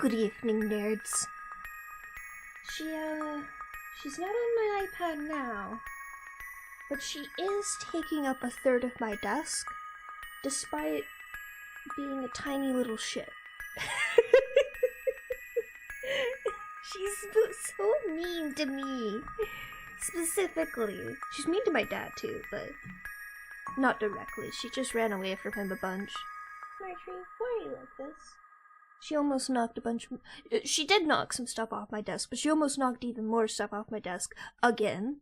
Good evening, nerds. She's not on my iPad now, but she is taking up a third of my desk, despite being a tiny little shit. She's so mean to me. Specifically. She's mean to my dad too, but not directly. She just ran away from him a bunch. Marjorie, why are you like this? She almost knocked a bunch of... She did knock some stuff off my desk, but she almost knocked even more stuff off my desk again.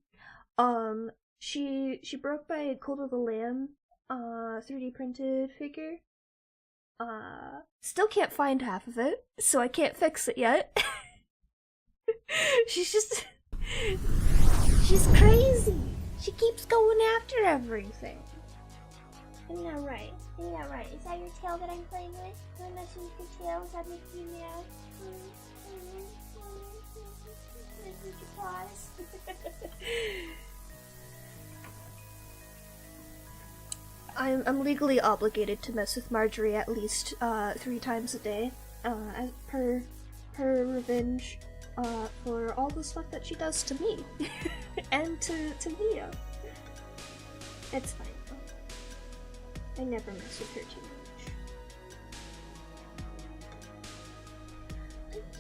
She broke my Cult of the Lamb 3D printed figure. Still can't find half of it, so I can't fix it yet. She's crazy. She keeps going after everything. Isn't that right? Isn't that right? Is that your tail that I'm playing with? Am I messing with your tail? Is that making you mad? With your paws? I'm legally obligated to mess with Marjorie at least 3 times a day, as per revenge for all the stuff that she does to me and to Mia. It's fine. I never mess with her too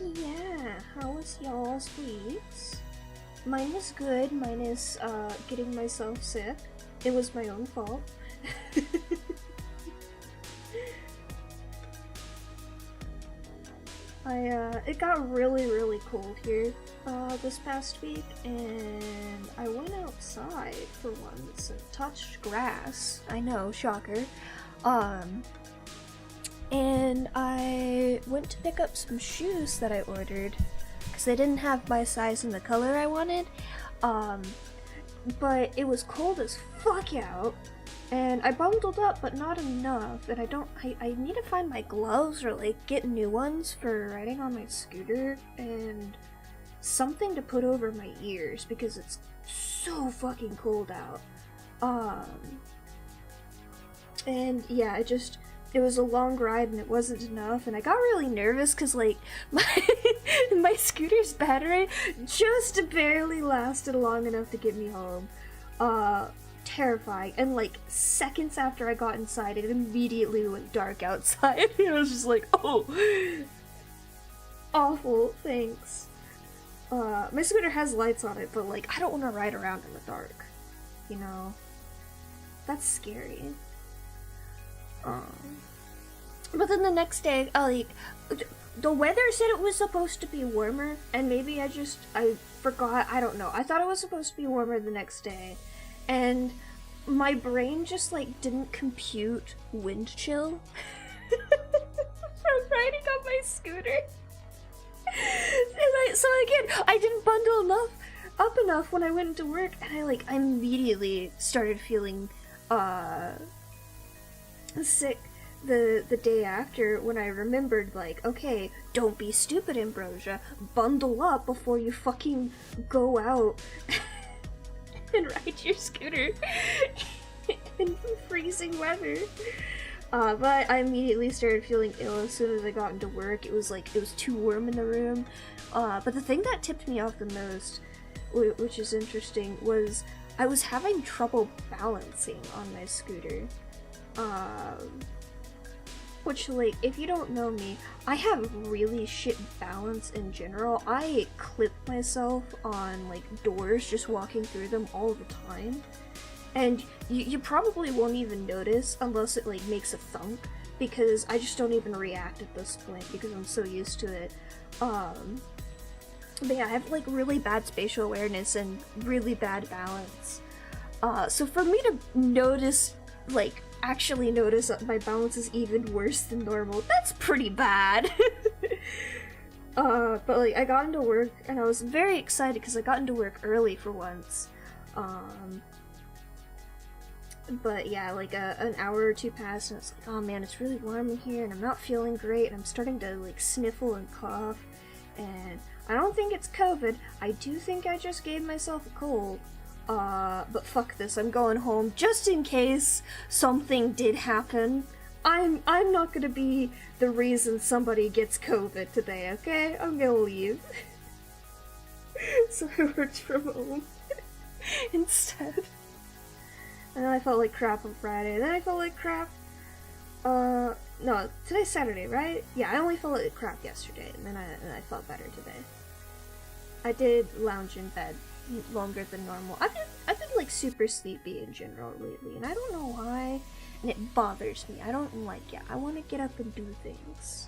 much. Yeah, how was y'all's weeks? Mine was good. Mine is getting myself sick. It was my own fault. It got really cold here this past week, and I went outside for once and touched grass. I know, shocker. And I went to pick up some shoes that I ordered because they didn't have my size and the color I wanted. But it was cold as fuck out. And I bundled up, but not enough, and I need to find my gloves or, like, get new ones for riding on my scooter, and something to put over my ears, because it's so fucking cold out. And yeah, it was a long ride, and it wasn't enough, and I got really nervous, because, like, my scooter's battery just barely lasted long enough to get me home. Terrifying, and like seconds after I got inside it immediately went dark outside. I was just like, oh, awful, thanks. My scooter has lights on it, but like I don't want to ride around in the dark, you know, that's scary. But then the next day, the weather said it was supposed to be warmer, and maybe I forgot, I don't know, I thought it was supposed to be warmer the next day. And my brain just, like, didn't compute wind chill from riding on my scooter. So again, I didn't bundle up enough when I went into work, and I immediately started feeling, sick the day after when I remembered, like, okay, don't be stupid, Ambrosia. Bundle up before you fucking go out and ride your scooter in freezing weather. But I immediately started feeling ill as soon as I got into work. It was too warm in the room. But the thing that tipped me off the most, which is interesting, was I was having trouble balancing on my scooter. Which, like, if you don't know me, I have really shit balance in general. I clip myself on, like, doors just walking through them all the time. And you probably won't even notice unless it, like, makes a thunk, because I just don't even react at this point because I'm so used to it. But yeah, I have, like, really bad spatial awareness and really bad balance. So for me to notice, like, actually notice that my balance is even worse than normal, that's pretty bad. But like I got into work and I was very excited because I got into work early for once. But yeah, like an hour or two passed and it's like, oh man, it's really warm in here and I'm not feeling great and I'm starting to like sniffle and cough, and I don't think it's COVID. I do think I just gave myself a cold. But fuck this, I'm going home just in case something did happen. I'm not gonna be the reason somebody gets COVID today, okay? I'm gonna leave. So I worked from home instead. And then I felt like crap on Friday. And then I felt like crap. No, today's Saturday, right? Yeah, I only felt like crap yesterday, and then I felt better today. I did lounge in bed longer than normal. I've been like super sleepy in general lately, and I don't know why. And it bothers me. I don't like it. I want to get up and do things.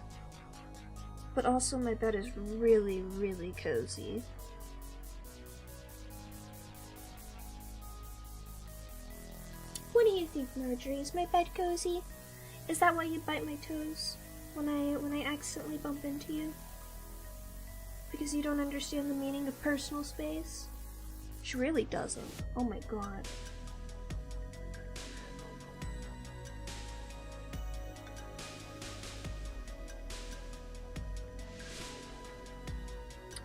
But also my bed is really, really cozy. What do you think, Marjorie? Is my bed cozy? Is that why you bite my toes when I accidentally bump into you? Because you don't understand the meaning of personal space? She really doesn't. Oh my god.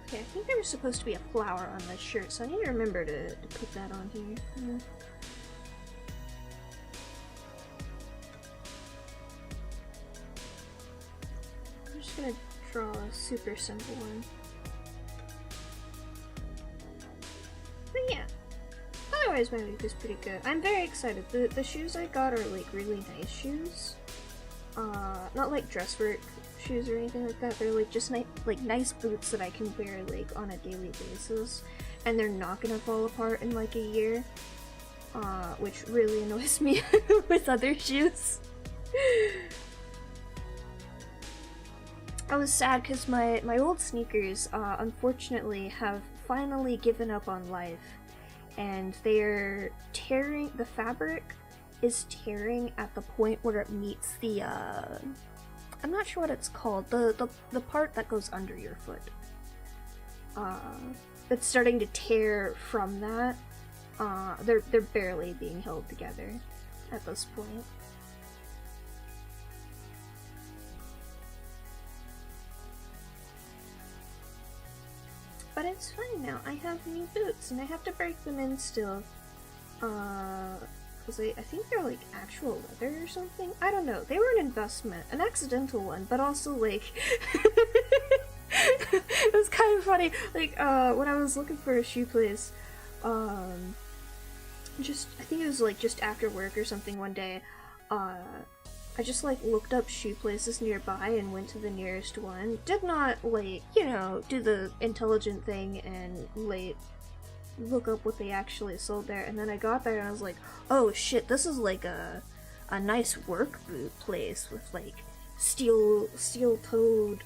Okay, I think there was supposed to be a flower on this shirt, so I need to remember to put that on here. Yeah. I'm just gonna draw a super simple one. But yeah, otherwise my week is pretty good. I'm very excited. The shoes I got are like really nice shoes. Not like dress work shoes or anything like that. They're like just nice boots that I can wear like on a daily basis, and they're not gonna fall apart in like a year. Which really annoys me with other shoes. I was sad because my old sneakers, unfortunately, have finally given up on life, and they're tearing. The fabric is tearing at the point where it meets the I'm not sure what it's called. The part that goes under your foot. It's starting to tear from that. They're barely being held together at this point. But it's fine now. I have new boots, and I have to break them in still. Because I think they're like actual leather or something. I don't know. They were an investment, an accidental one, but also like it was kind of funny. Like when I was looking for a shoe place, I think it was like just after work or something one day. I just like looked up shoe places nearby and went to the nearest one. Did not like, you know, do the intelligent thing and like look up what they actually sold there. And then I got there and I was like, oh shit, this is like a nice work boot place with like steel-toed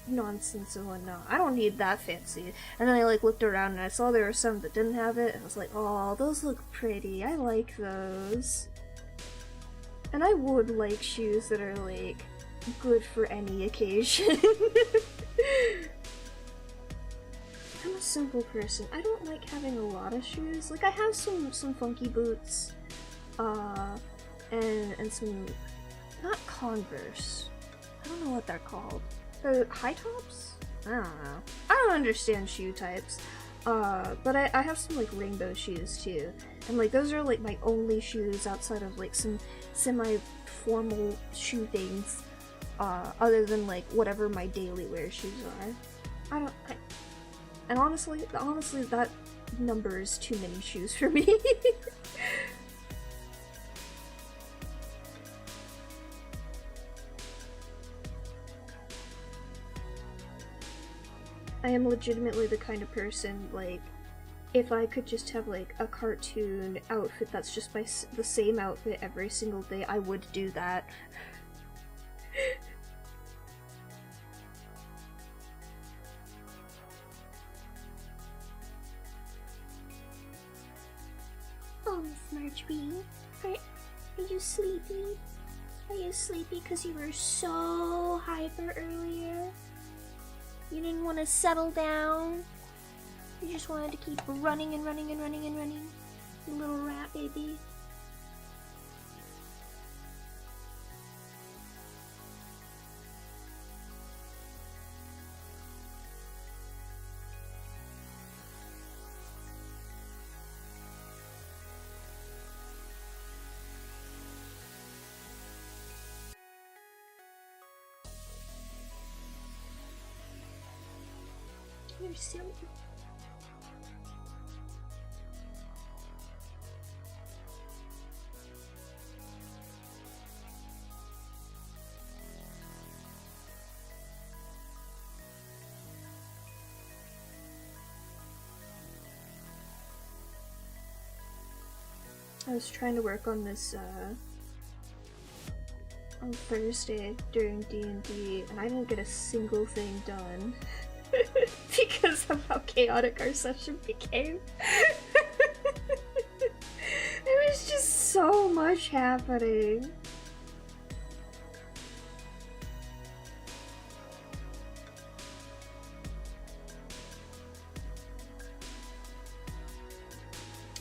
nonsense and whatnot. I don't need that fancy. And then I like looked around and I saw there were some that didn't have it, and I was like, oh, those look pretty. I like those. And I would like shoes that are like good for any occasion. I'm a simple person. I don't like having a lot of shoes. Like I have some funky boots, and some, not Converse. I don't know what they're called. They're high tops? I don't know. I don't understand shoe types. But I have some like rainbow shoes too. And like those are like my only shoes outside of like some semi-formal shoe things. Other than like whatever my daily wear shoes are. And honestly that number is too many shoes for me. I am legitimately the kind of person, like, if I could just have, like, a cartoon outfit that's just the same outfit every single day, I would do that. Oh, Miss Marjorie, are you sleepy? Are you sleepy because you were so hyper earlier? You didn't want to settle down? You just wanted to keep running and running and running and running? You little rat baby. You're silly. I was trying to work on this on Thursday during D&D, and I didn't get a single thing done because of how chaotic our session became. There was just so much happening.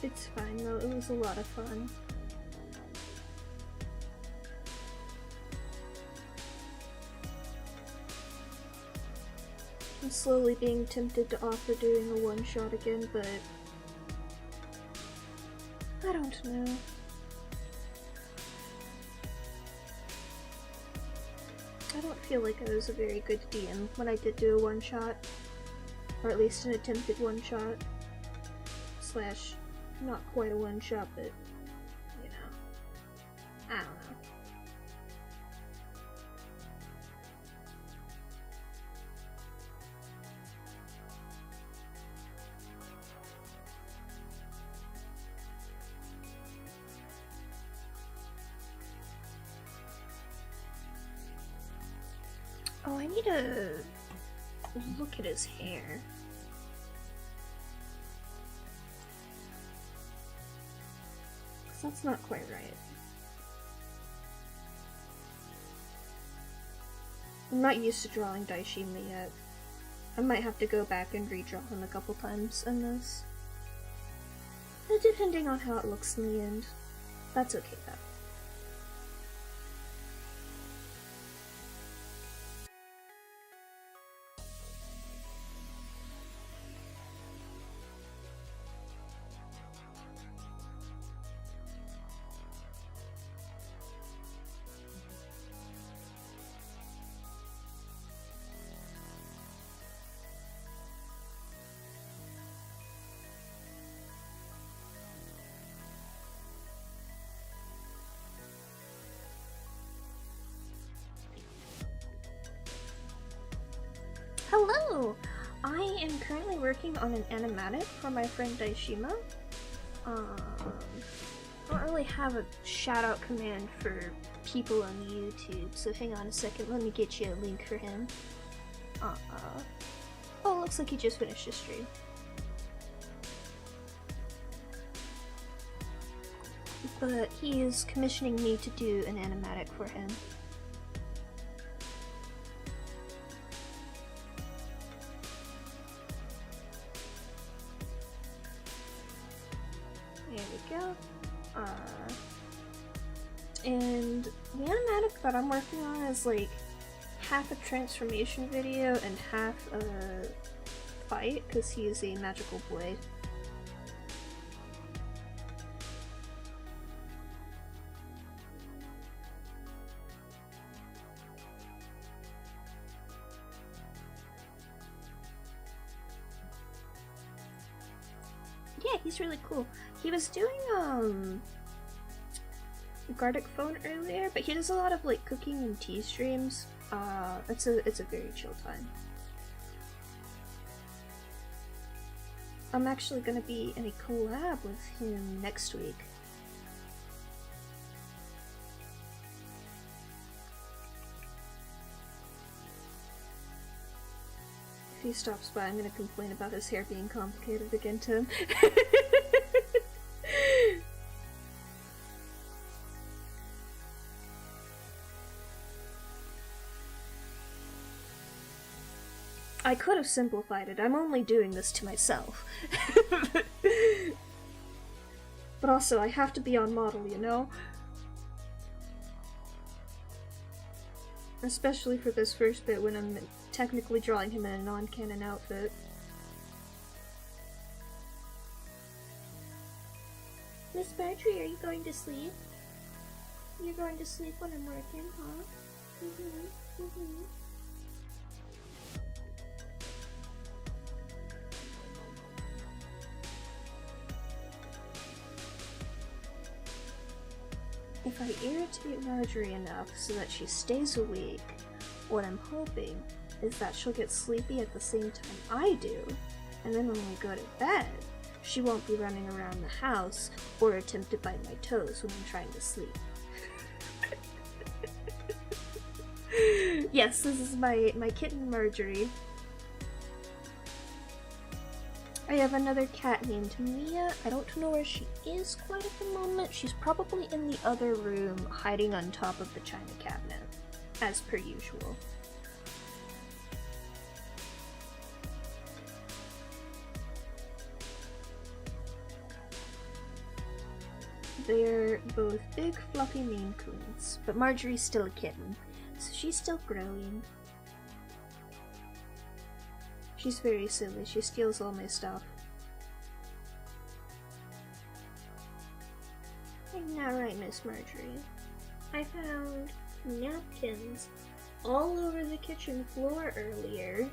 It's fine though, it was a lot of fun. I'm slowly being tempted to offer doing a one-shot again, but I don't know. I don't feel like I was a very good DM when I did do a one-shot, or at least an attempted one-shot, slash not quite a one-shot, but you know, I don't know. Oh, I need to look at his hair. That's not quite right. I'm not used to drawing Daishima yet. I might have to go back and redraw him a couple times in this. Depending on how it looks in the end. That's okay though. Hello! I am currently working on an animatic for my friend Daishima. I don't really have a shout out command for people on YouTube, so hang on a second, let me get you a link for him. Oh, looks like he just finished his stream. But he is commissioning me to do an animatic for him. There we go. And the animatic that I'm working on is like half a transformation video and half a fight, because he is a magical blade. Yeah, he's really cool. He was doing Gardic Phone earlier, but he does a lot of like cooking and tea streams. It's a very chill time. I'm actually gonna be in a collab with him next week. If he stops by, I'm gonna complain about his hair being complicated again to him. I could have simplified it. I'm only doing this to myself. But also, I have to be on model, you know? Especially for this first bit when I'm technically drawing him in a non-canon outfit. Miss Marjorie, are you going to sleep? You're going to sleep when I'm working, huh? if I irritate Marjorie enough so that she stays awake, what I'm hoping is that she'll get sleepy at the same time I do, and then when we go to bed, she won't be running around the house or attempt to bite my toes when I'm trying to sleep. Yes, this is my kitten Marjorie. I have another cat named Mia. I don't know where she is quite at the moment. She's probably in the other room, hiding on top of the china cabinet, as per usual. They're both big, fluffy Maine Coons, but Marjorie's still a kitten, so she's still growing. She's very silly. She steals all my stuff. Isn't that right, Miss Marjorie? I found napkins all over the kitchen floor earlier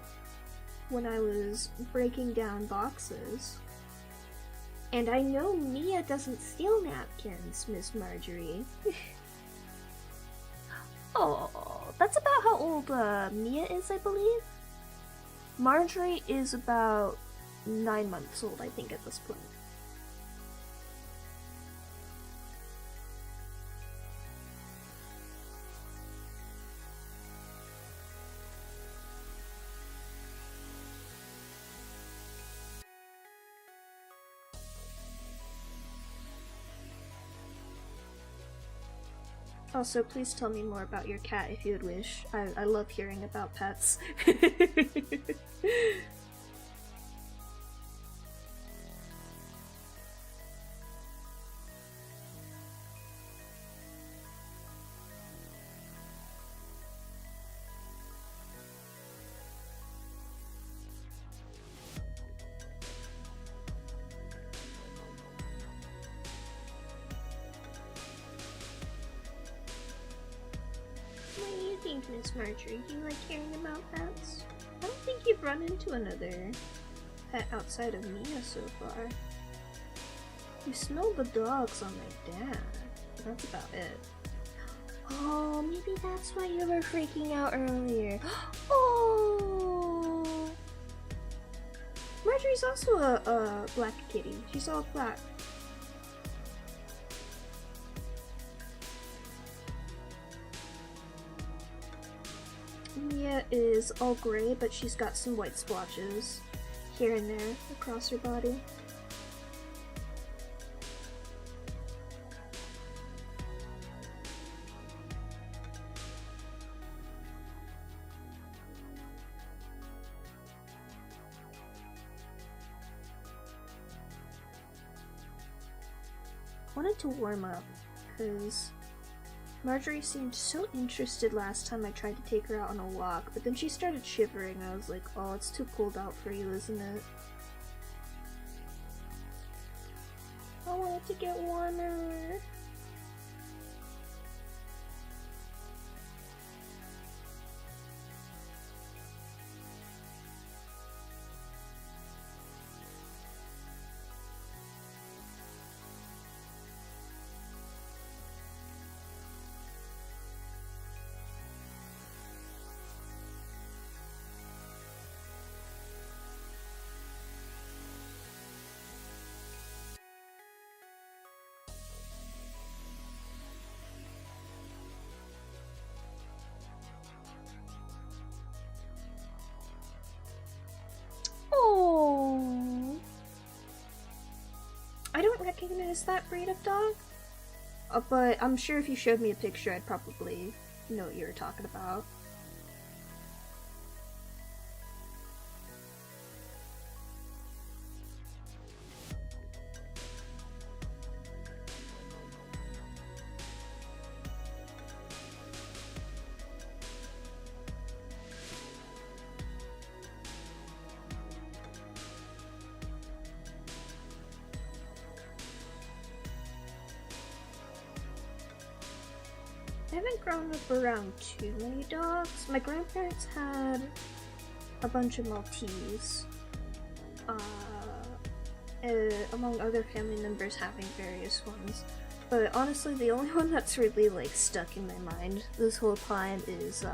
when I was breaking down boxes. And I know Mia doesn't steal napkins, Miss Marjorie. Oh, that's about how old Mia is, I believe? Marjorie is about 9 months old, I think, at this point. Also, please tell me more about your cat if you would wish. I love hearing about pets. Miss Marjorie, do you like hearing about pets? I don't think you've run into another pet outside of Mia so far. You smell the dogs on my dad. That's about it. Oh, maybe that's why you were freaking out earlier. Oh! Marjorie's also a black kitty. She's all black. Mia is all gray, but she's got some white splotches here and there across her body. I wanted to warm up, because Marjorie seemed so interested last time I tried to take her out on a walk, but then she started shivering. I was like, oh, it's too cold out for you, isn't it? I want it to get warmer. Oh, I don't recognize that breed of dog, but I'm sure if you showed me a picture, I'd probably know what you were talking about. I haven't grown up around too many dogs. My grandparents had a bunch of Maltese, among other family members having various ones. But honestly, the only one that's really like stuck in my mind this whole time is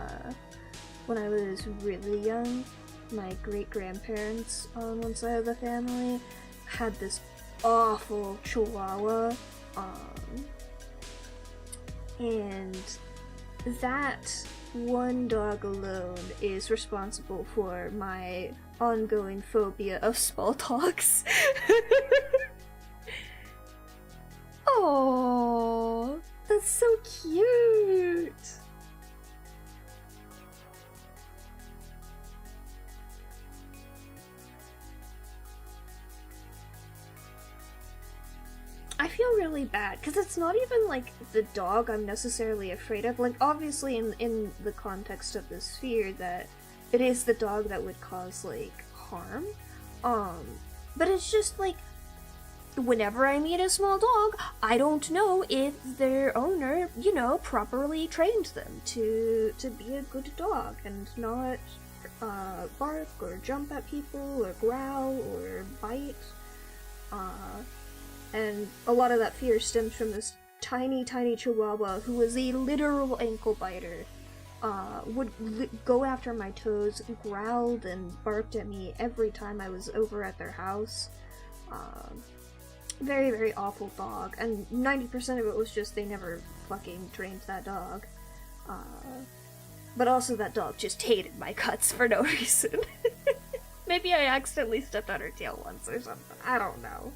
when I was really young, my great-grandparents on one side of the family had this awful chihuahua, and that one dog alone is responsible for my ongoing phobia of small dogs. Oh, that's so cute! I feel really bad, because it's not even, like, the dog I'm necessarily afraid of. Like, obviously in the context of this fear that it is the dog that would cause, like, harm. But it's just, like, whenever I meet a small dog, I don't know if their owner, you know, properly trained them to be a good dog and not bark or jump at people or growl or bite. And a lot of that fear stems from this tiny chihuahua who was a literal ankle biter. Would go after my toes, growled and barked at me every time I was over at their house. Very, very awful dog, and 90% of it was just they never fucking trained that dog. But also that dog just hated my guts for no reason. Maybe I accidentally stepped on her tail once or something, I don't know.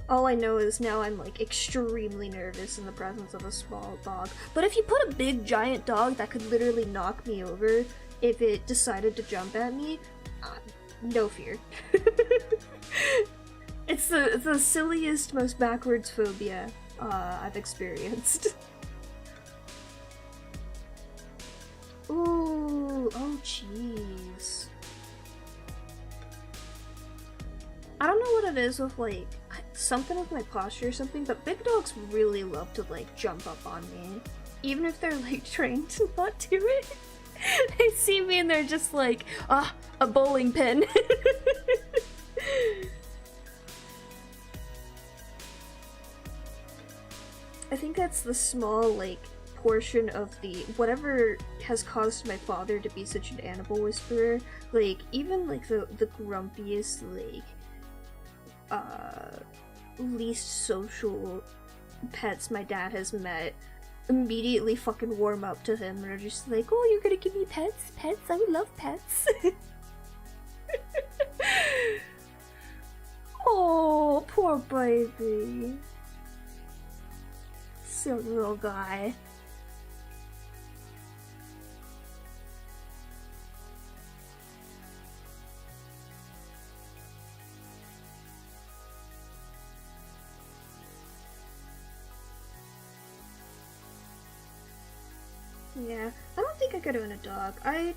All I know is now I'm like extremely nervous in the presence of a small dog. But if you put a big giant dog that could literally knock me over if it decided to jump at me, no fear. It's the silliest, most backwards phobia I've experienced. Ooh, oh jeez. I don't know what it is with, like, something with my posture or something, but big dogs really love to, like, jump up on me. Even if they're, like, trained to not do it. They see me and they're just like, a bowling pin. I think that's the small, like, portion of the whatever has caused my father to be such an animal whisperer. Like, even, like, the grumpiest, like, least social pets my dad has met immediately fucking warm up to him and are just like, oh, you're gonna give me pets? Pets? I would love pets. Oh, poor baby. Silly little guy. Yeah, I don't think I could own a dog. I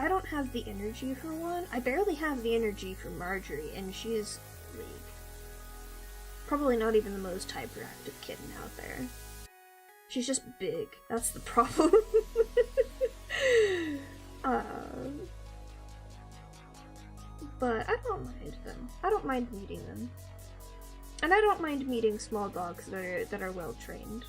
don't have the energy for one. I barely have the energy for Marjorie, and she's, like, probably not even the most hyperactive kitten out there. She's just big. That's the problem. But I don't mind them. I don't mind meeting them. And I don't mind meeting small dogs that are well trained.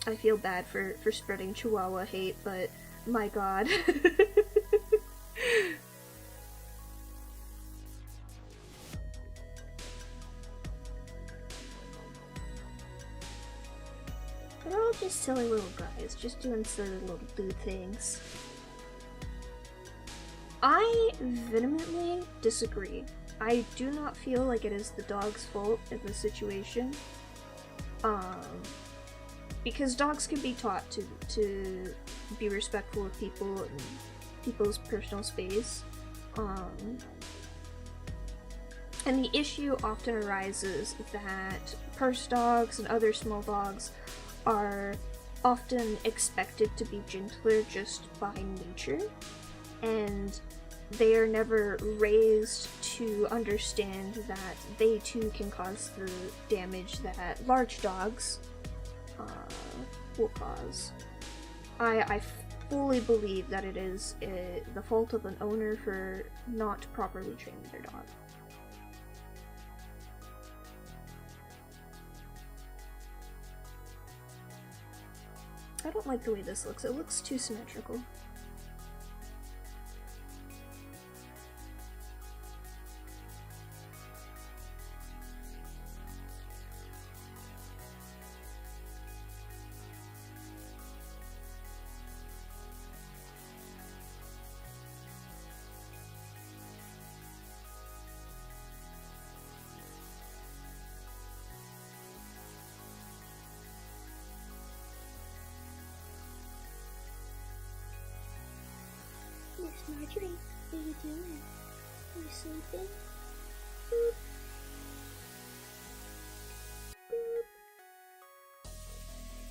I feel bad for spreading Chihuahua hate, but my god. They're all just silly little guys, just doing silly little boo things. I vehemently disagree. I do not feel like it is the dog's fault in this situation. Because dogs can be taught to be respectful of people and people's personal space. And the issue often arises that purse dogs and other small dogs are often expected to be gentler just by nature, and they are never raised to understand that they too can cause the damage that large dogs will cause. I fully believe that it is the fault of an owner for not properly training their dog. I don't like the way this looks. It looks too symmetrical. Miss Marjorie, what are you doing? Are you sleeping? Boop. Boop.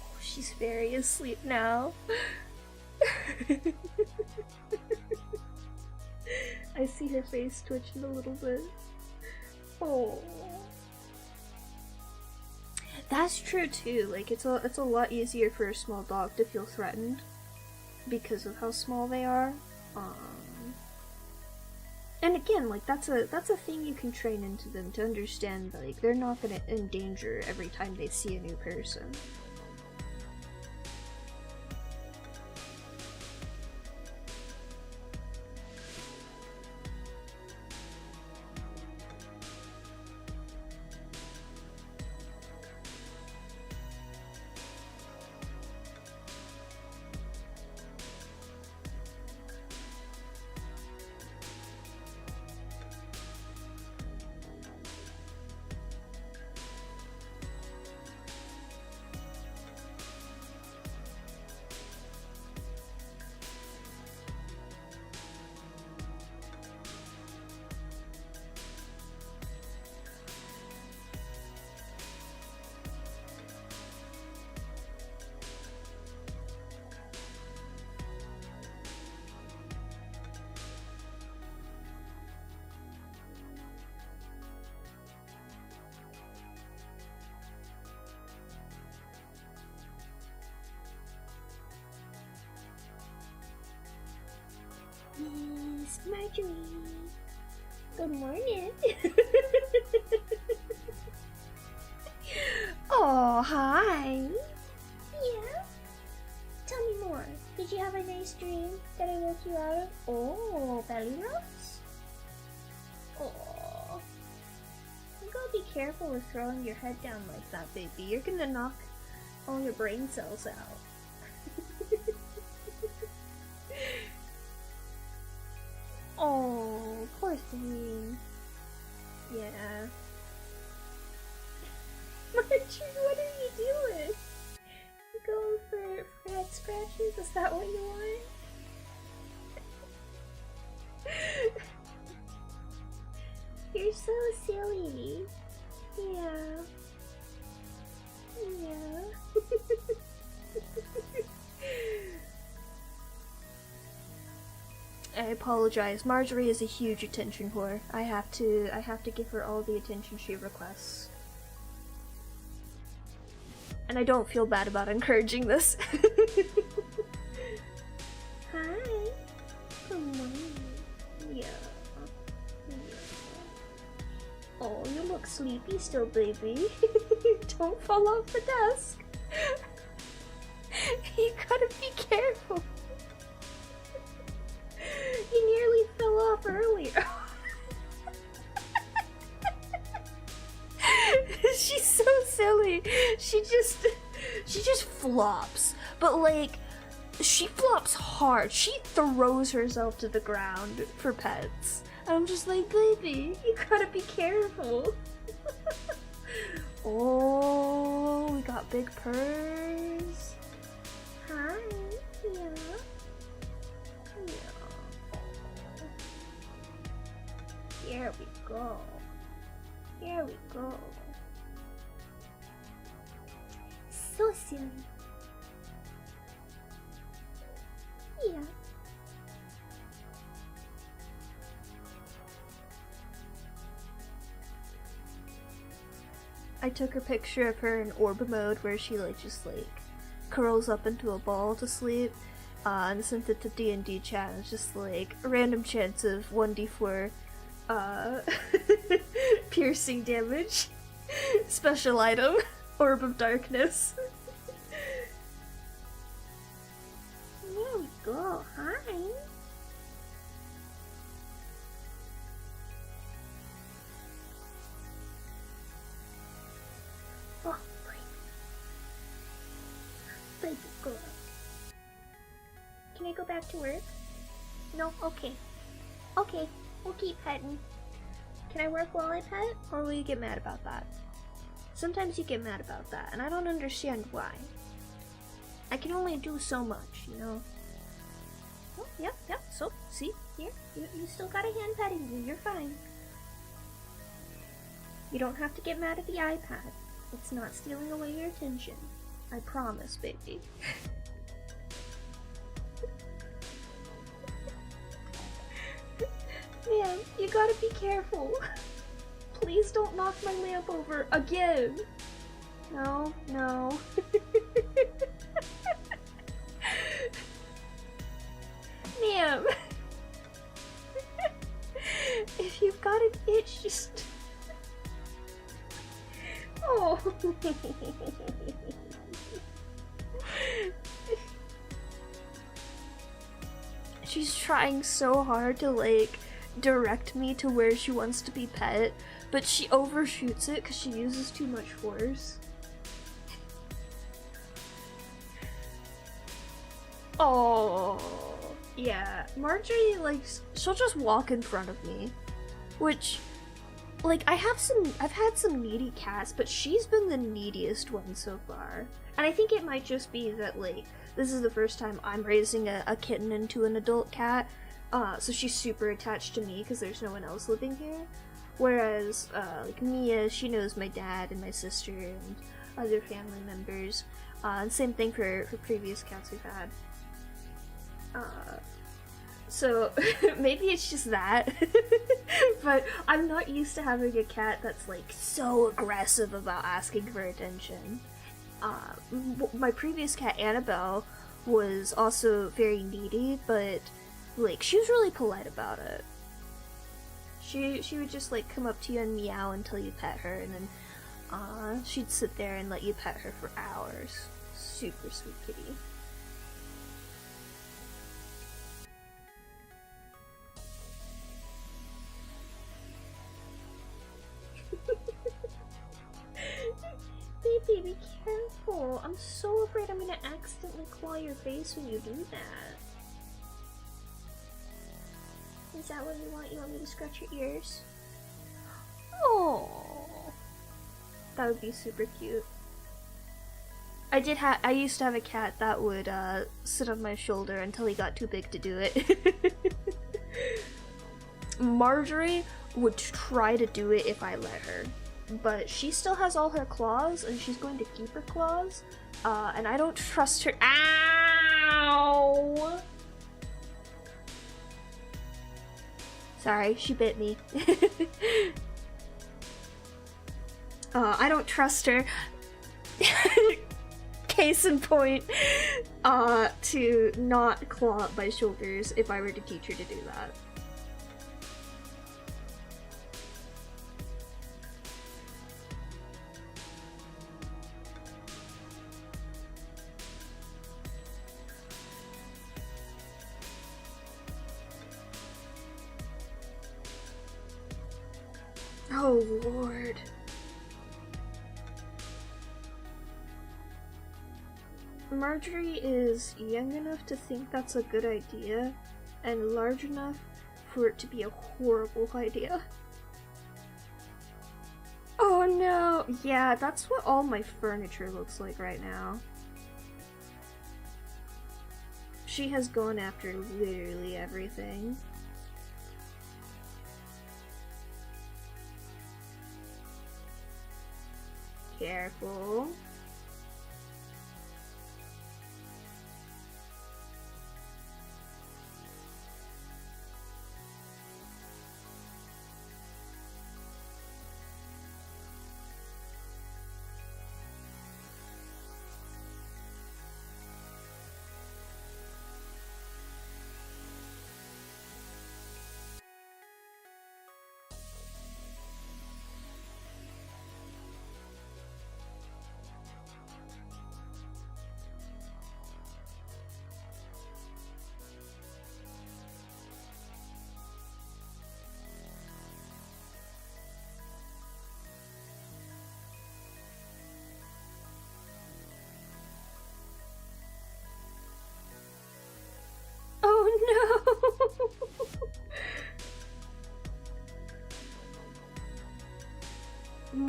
Oh, she's very asleep now. I see her face twitching a little bit. Oh. That's true too. Like it's a lot easier for a small dog to feel threatened because of how small they are. And again, like that's a thing you can train into them to understand. Like they're not gonna endanger every time they see a new person. Miss Marjorie, good morning. Oh, hi. Yeah? Tell me more. Did you have a nice dream that I woke you out of? Oh, belly rubs? Oh. You gotta be careful with throwing your head down like that, baby. You're gonna knock all your brain cells out. Oh, poor thing. Yeah. Marjorie, what are you doing? You going for head scratches? Is that what you want? You're so silly. Yeah. Yeah. I apologize. Marjorie is a huge attention whore. I have to give her all the attention she requests. And I don't feel bad about encouraging this. Hi. Come on. Yeah. Oh, you look sleepy still, baby. Don't fall off the desk. You gotta be careful. You nearly fell off earlier. She's so silly. She just flops. But like, she flops hard. She throws herself to the ground for pets. And I'm just like, baby, you gotta be careful. Oh, we got big purrs. Hi. Yeah. Here we go. Here we go. So silly. Yeah. I took a picture of her in orb mode where she just curls up into a ball to sleep, and sent it to D&D chat. It's just like a random chance of 1d4 uh, piercing damage. Special item. Orb of Darkness. There we go. Hi. Oh, baby girl. Can I go back to work? No? Okay. Okay, we'll keep petting. Can I work while I pet? Or will you get mad about that? Sometimes you get mad about that, and I don't understand why. I can only do so much, you know? Oh, yep. So, see? Here, you still got a hand petting you. You're fine. You don't have to get mad at the iPad. It's not stealing away your attention. I promise, baby. Man, you gotta be careful. Please don't knock my lamp over again. No. Ma'am. If you've got an itch, just... Oh. She's trying so hard to, like, direct me to where she wants to be pet, but she overshoots it because she uses too much force. Oh, yeah. Marjorie, like, she'll just walk in front of me, which, like, I've had some needy cats, but she's been the neediest one so far. And I think it might just be that, like, this is the first time I'm raising a kitten into an adult cat, so she's super attached to me because there's no one else living here. Whereas, like, Mia, she knows my dad and my sister and other family members. And same thing for previous cats we've had. So, maybe it's just that. But I'm not used to having a cat that's, like, so aggressive about asking for attention. My previous cat, Annabelle, was also very needy, but, like, she was really polite about it. She would just, like, come up to you and meow until you pet her, and then, she'd sit there and let you pet her for hours. Super sweet kitty. Baby, be careful. I'm so afraid I'm gonna accidentally claw your face when you do that. Is that what you want? You want me to scratch your ears? Oh, that would be super cute. I used to have a cat that would sit on my shoulder until he got too big to do it. Marjorie would try to do it if I let her, but she still has all her claws and she's going to keep her claws, and I don't trust her. Ow! Sorry, she bit me. I don't trust her. Case in point, to not claw up my shoulders if I were to teach her to do that. Oh, Lord. Marjorie is young enough to think that's a good idea, and large enough for it to be a horrible idea. Oh no! Yeah, that's what all my furniture looks like right now. She has gone after literally everything. Careful.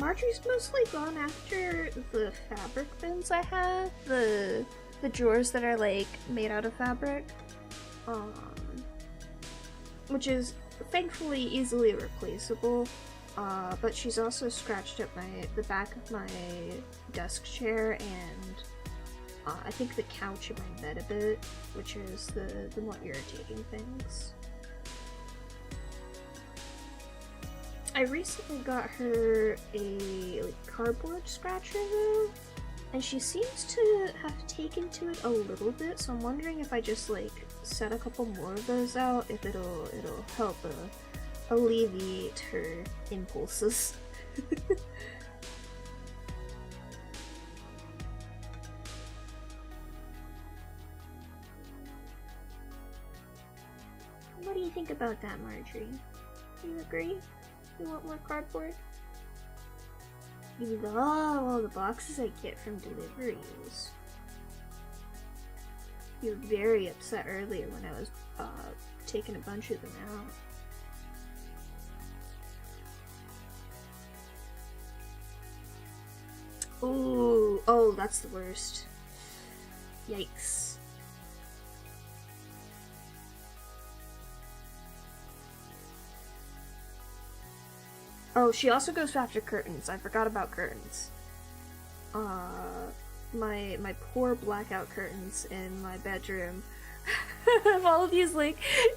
Marjorie's mostly gone after the fabric bins I have, the drawers that are like made out of fabric, which is thankfully easily replaceable. But she's also scratched up the back of my desk chair and I think the couch in my bed a bit, which is the more irritating things. I recently got her a cardboard scratcher though, and she seems to have taken to it a little bit, so I'm wondering if I just set a couple more of those out, if it'll help alleviate her impulses. What do you think about that, Marjorie? Do you agree? You want more cardboard? You love all the boxes I get from deliveries. You were very upset earlier when I was taking a bunch of them out. Ooh, oh, that's the worst. Yikes. Oh, she also goes after curtains. I forgot about curtains. My poor blackout curtains in my bedroom have all of these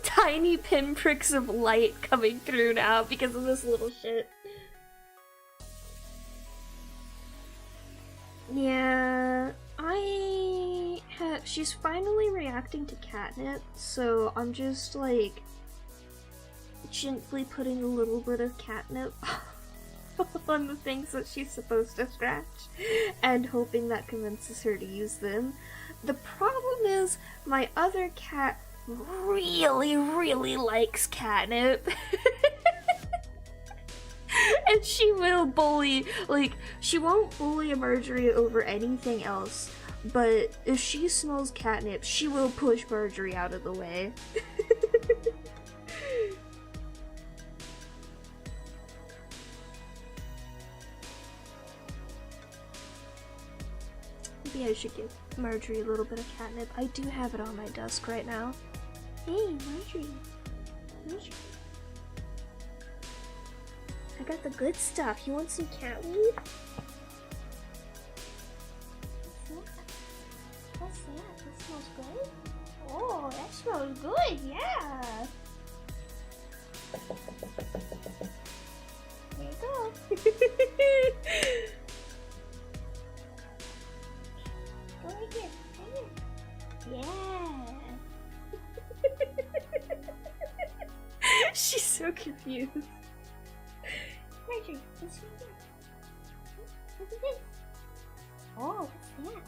tiny pinpricks of light coming through now because of this little shit. Yeah, she's finally reacting to catnip, so I'm just gently putting a little bit of catnip on the things that she's supposed to scratch and hoping that convinces her to use them. The problem is my other cat really likes catnip. And she will bully, she won't bully a Marjorie over anything else, but if she smells catnip, she will push Marjorie out of the way. Maybe I should give Marjorie a little bit of catnip. I do have it on my desk right now. Hey, Marjorie. Marjorie. I got the good stuff. You want some cat weed? What's that? That smells good? Oh, that smells good, yeah! There you go. Go right here. Right here. Yeah! She's so confused. Marjorie, what's right here? Look at this. Oh, what's that?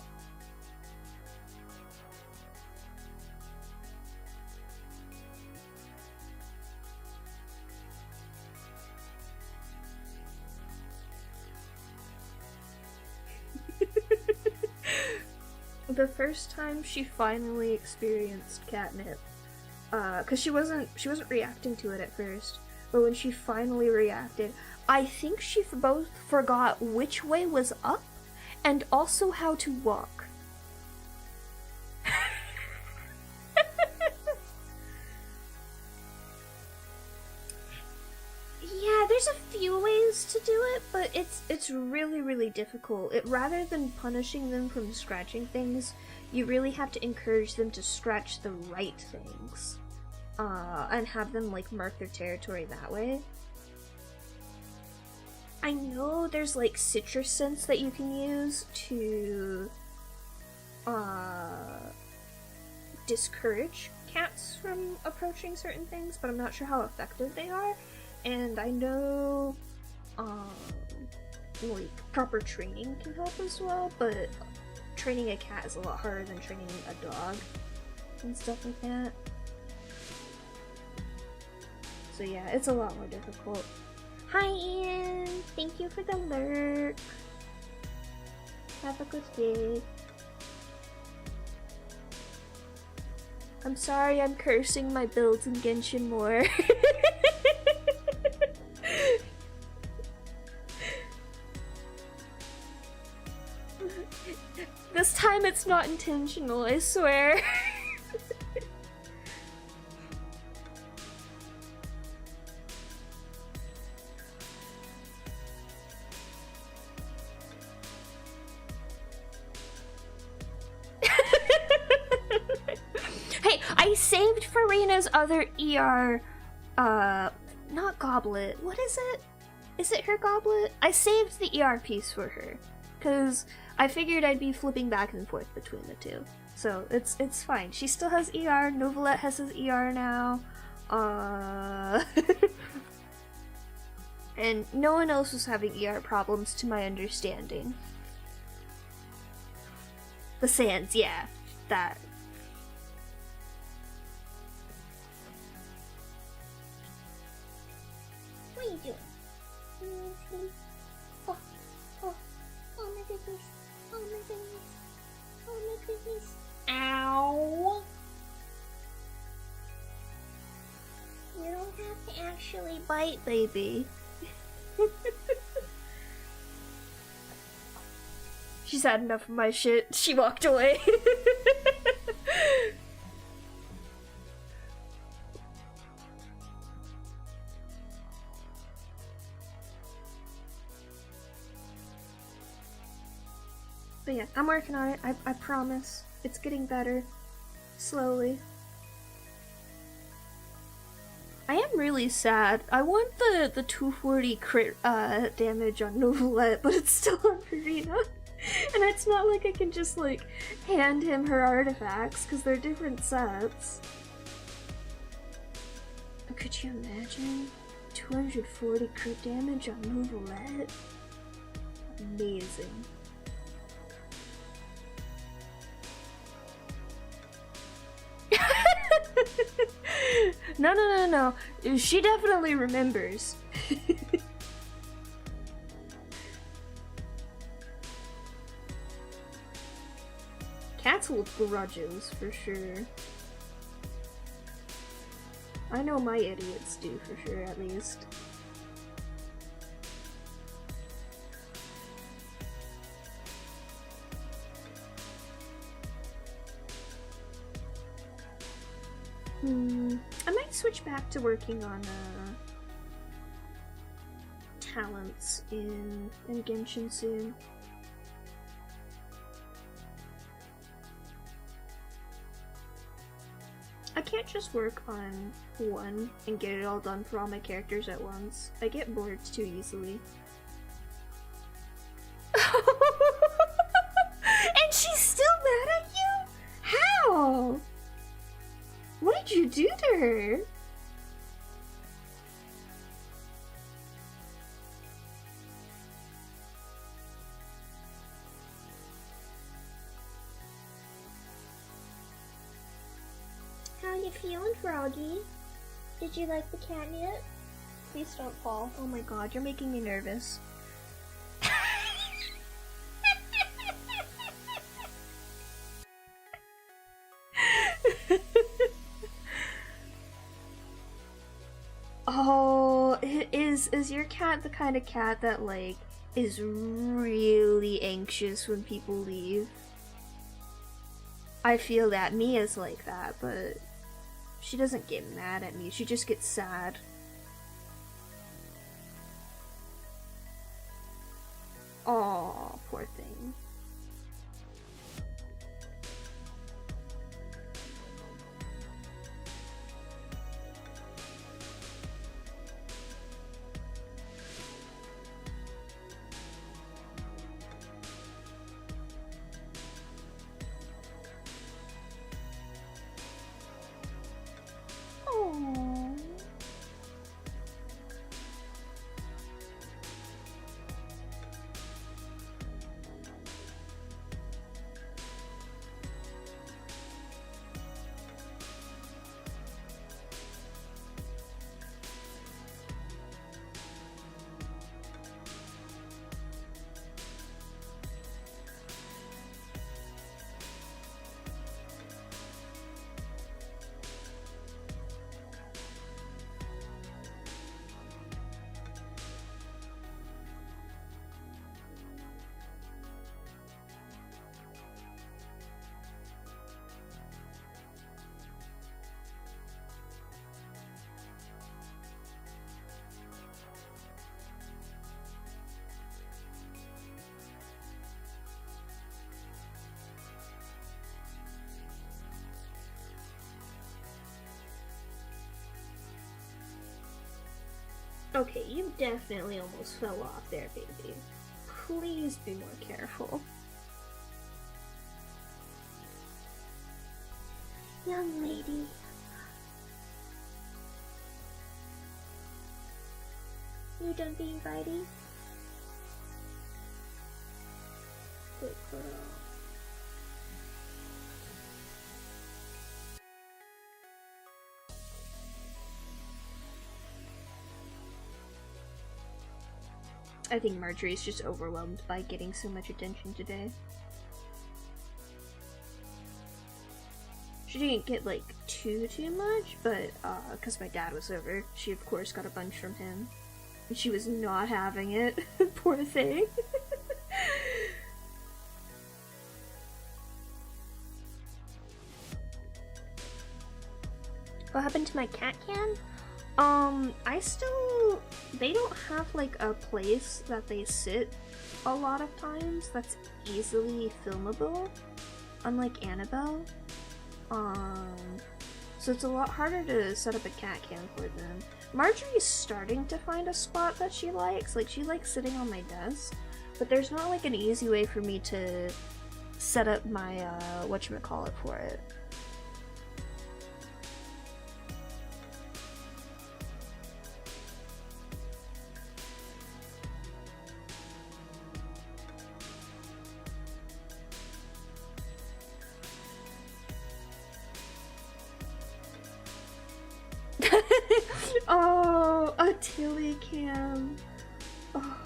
The first time she finally experienced catnip, cause she wasn't reacting to it at first, but when she finally reacted, I think she both forgot which way was up and also how to walk. Yeah, there's a few ways to do it, but it's really difficult. Rather than punishing them from scratching things, you really have to encourage them to scratch the right things, and have them mark their territory that way. I know there's citrus scents that you can use to discourage cats from approaching certain things, but I'm not sure how effective they are. And I know proper training can help as well, but training a cat is a lot harder than training a dog and stuff like that. So yeah, it's a lot more difficult. Hi Ian! Thank you for the lurk. Have a good day. I'm sorry I'm cursing my builds in Genshin more. it's not intentional, I swear. Hey, I saved Farina's other ER, not goblet. What is it? Is it her goblet? I saved the ER piece for her, because I figured I'd be flipping back and forth between the two. So it's fine. She still has ER, Novelette has his ER now, and no one else was having ER problems to my understanding. The Sands, yeah, that. What are you doing? Oh, oh, oh my goodness. Oh my goodness. Oh my goodness. Ow. You don't have to actually bite, baby. She's had enough of my shit. She walked away. But yeah, I'm working on it. I promise. It's getting better. Slowly. I am really sad. I want the 240 crit damage on Novelette, but it's still on Farina. And it's not like I can just, like, hand him her artifacts, because they're different sets. But could you imagine? 240 crit damage on Novelette? Amazing. No. She definitely remembers. Cats hold grudges, for sure. I know my idiots do, for sure, at least. I might switch back to working on talents in Genshin soon. I can't just work on one and get it all done for all my characters at once. I get bored too easily. And she's still mad at you? How? What did you do to her? How you feeling, Froggy? Did you like the catnip? Please don't fall. Oh my god, you're making me nervous. Oh, is your cat the kind of cat that, like, is really anxious when people leave? I feel that Mia's like that, but she doesn't get mad at me, she just gets sad. Aw, poor thing. Aww. Okay, you definitely almost fell off there, baby. Please be more careful. Young lady. You done being bitey? Good girl. I think Marjorie's just overwhelmed by getting so much attention today. She didn't get like too much, but because my dad was over, she of course got a bunch from him. And she was not having it. Poor thing. What happened to my cat can? They don't have like a place that they sit a lot of times that's easily filmable, unlike Annabelle. So it's a lot harder to set up a cat cam for them. Marjorie's starting to find a spot that she likes. Like, she likes sitting on my desk, but there's not like an easy way for me to set up my, whatchamacallit for it. Oh, a Tilly cam. Oh.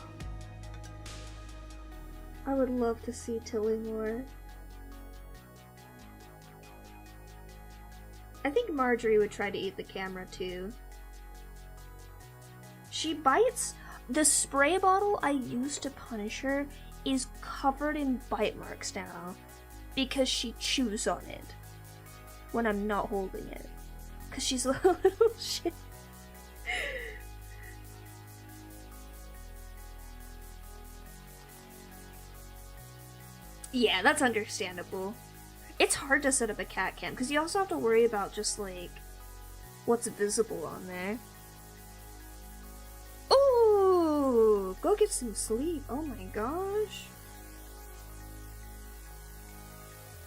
I would love to see Tilly more. I think Marjorie would try to eat the camera too. She bites. The spray bottle I used to punish her is covered in bite marks now because she chews on it when I'm not holding it. Because she's a little shit. Yeah, that's understandable. It's hard to set up a cat cam because you also have to worry about just like what's visible on there. Ooh, go get some sleep. Oh my gosh.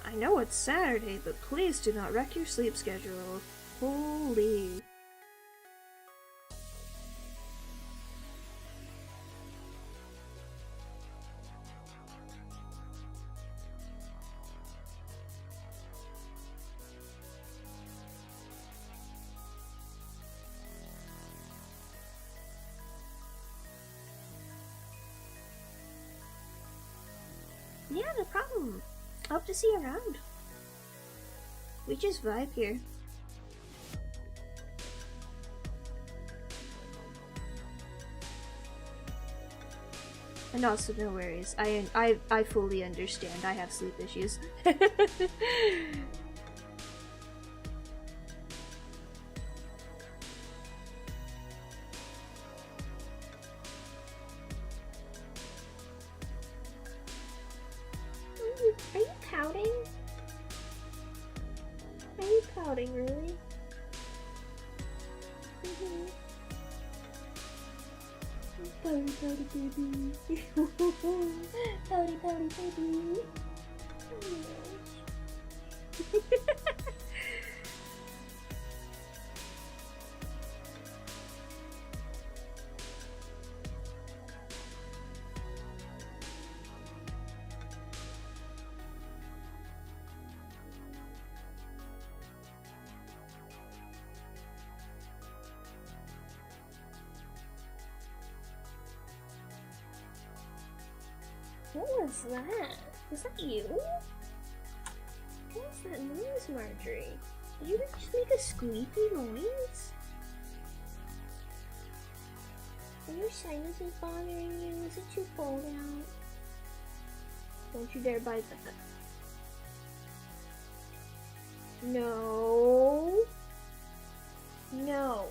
I know it's Saturday, but please do not wreck your sleep schedule. Holy. Yeah, no problem. Hope to see you around. We just vibe here. And also, no worries. I fully understand. I have sleep issues. Are you pouting? Are you pouting, really? Pouty, pouty, baby. Pouty, pouty, baby. What was that? Was that you? What was that noise, Marjorie? Did you just make a squeaky noise? Are your sinuses bothering you? Is it too cold out? Don't you dare bite that. No. No.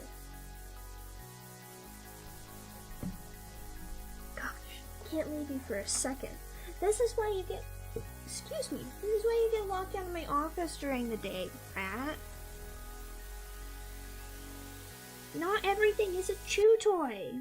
Can't leave you for a second. This is why you get, excuse me, this is why you get locked out of my office during the day, rat. Not everything is a chew toy.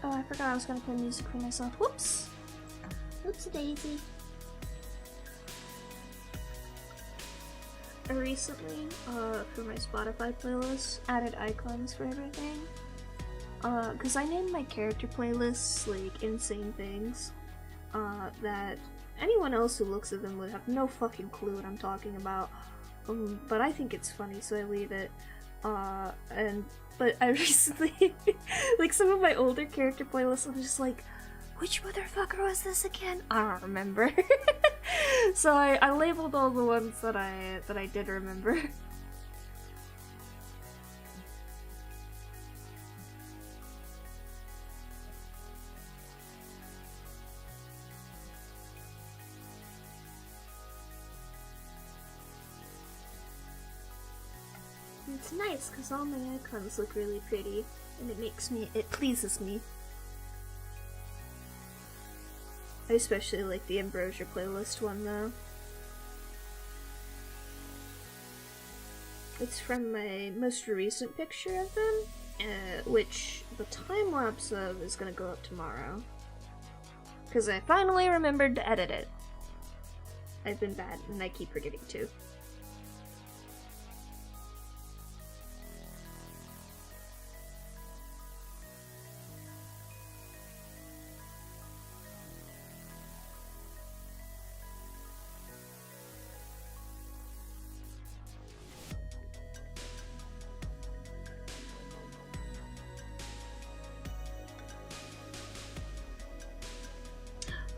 Oh, I forgot I was gonna play music for myself. Whoops! Whoops daisy. I recently, for my Spotify playlist, added icons for everything. Cause I named my character playlists, like, insane things, that anyone else who looks at them would have no fucking clue what I'm talking about. But I think it's funny, so I leave it. But I recently, like, some of my older character playlists, I'm just like, which motherfucker was this again? I don't remember. So I labeled all the ones that I did remember. It's nice because all my icons look really pretty, and it pleases me. I especially like the Ambrosia playlist one though. It's from my most recent picture of them, which the time lapse of is gonna go up tomorrow. Because I finally remembered to edit it. I've been bad, and I keep forgetting to.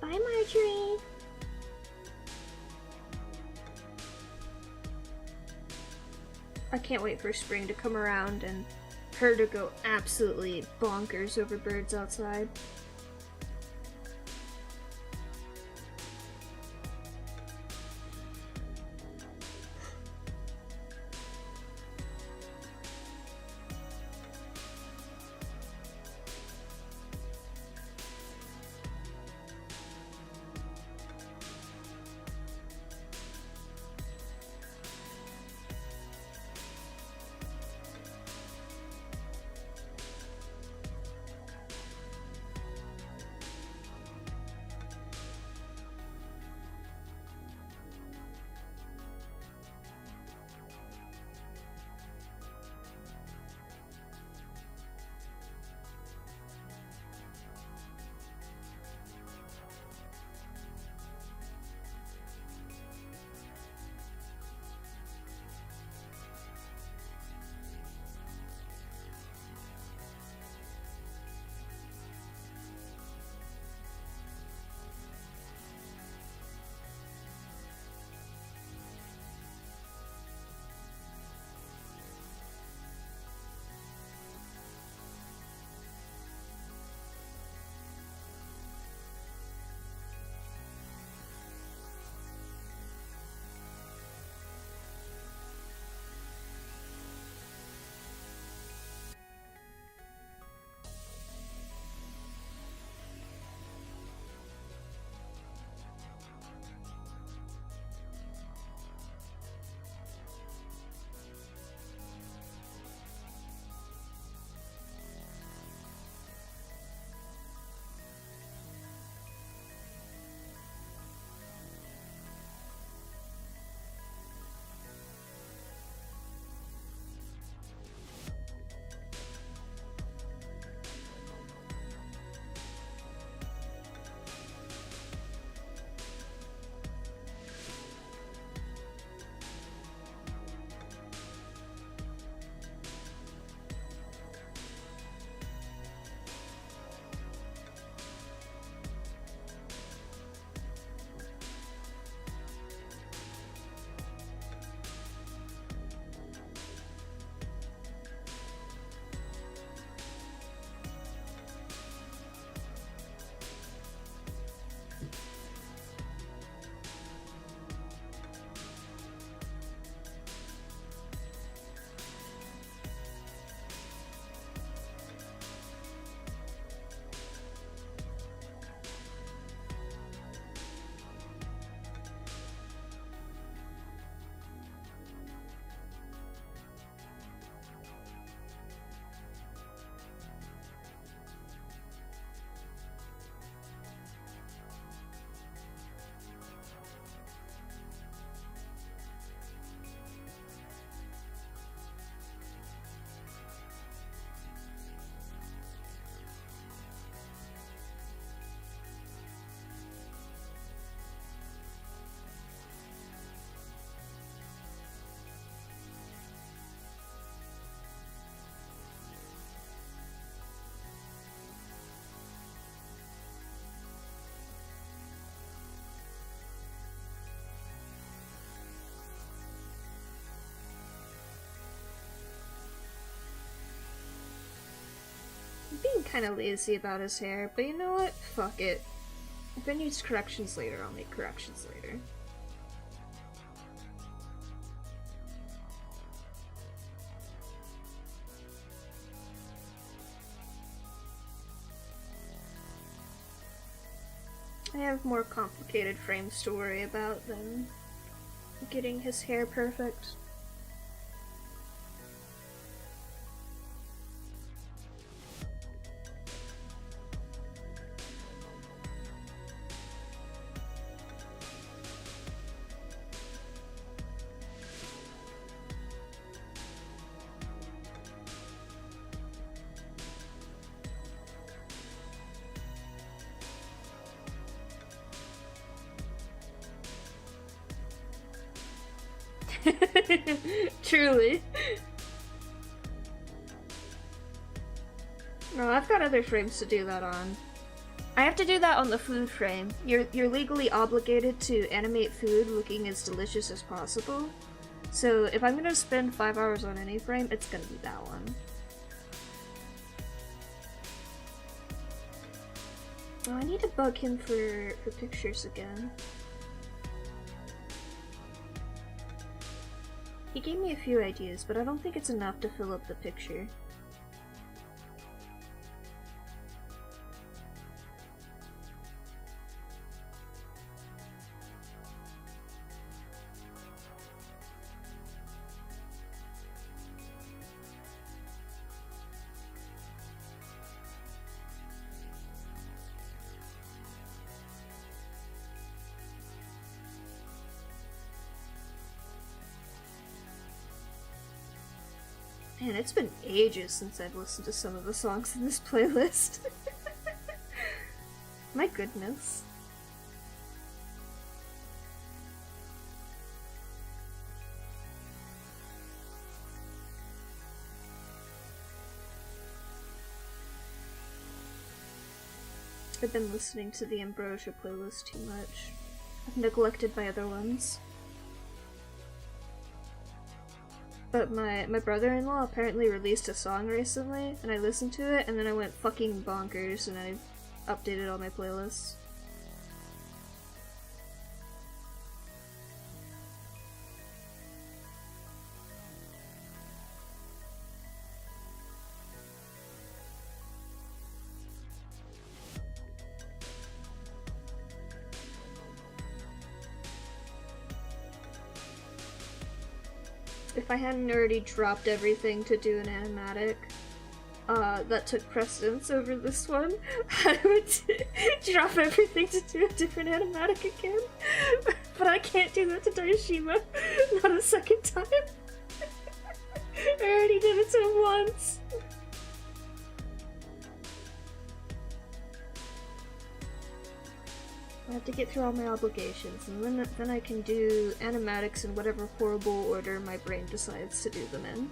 Bye, Marjorie! I can't wait for spring to come around and her to go absolutely bonkers over birds outside. kind of lazy about his hair, but you know what? Fuck it. If it needs corrections later, I'll make corrections later. I have more complicated frames to worry about than getting his hair perfect. Truly. No, I've got other frames to do that on. I have to do that on the food frame. You're legally obligated to animate food looking as delicious as possible. So if I'm gonna spend 5 hours on any frame, it's gonna be that one. Oh, I need to bug him for pictures again. He gave me a few ideas, but I don't think it's enough to fill up the picture. Man, it's been ages since I've listened to some of the songs in this playlist. My goodness. I've been listening to the Ambrosia playlist too much. I've neglected my other ones. But my brother-in-law apparently released a song recently, and I listened to it, and then I went fucking bonkers, and I updated all my playlists. If I hadn't already dropped everything to do an animatic that took precedence over this one, I would drop everything to do a different animatic again. But I can't do that to Daishima. Not a second time. I already did it to him once. I have to get through all my obligations, and then I can do animatics in whatever horrible order my brain decides to do them in.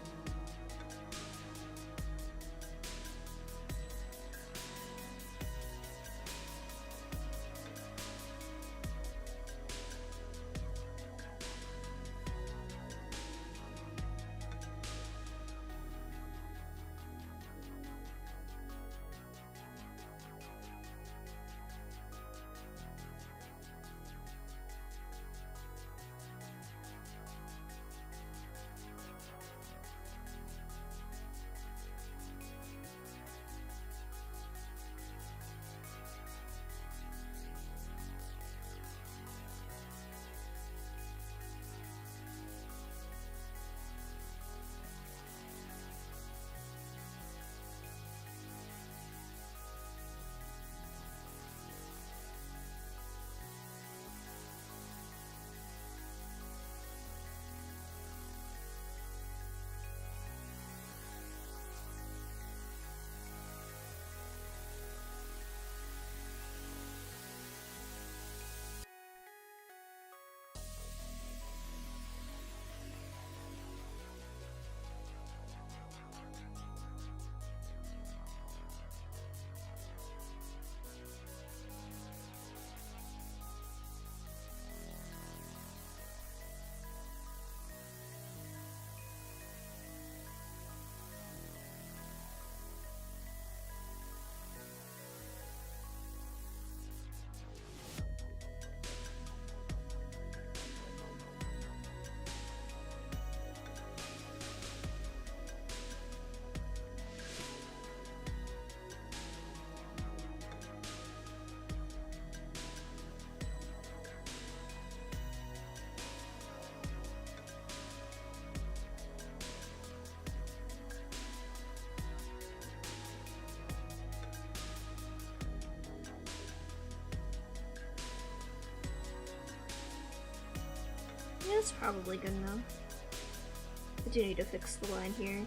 That's probably good enough. I do need to fix the line here.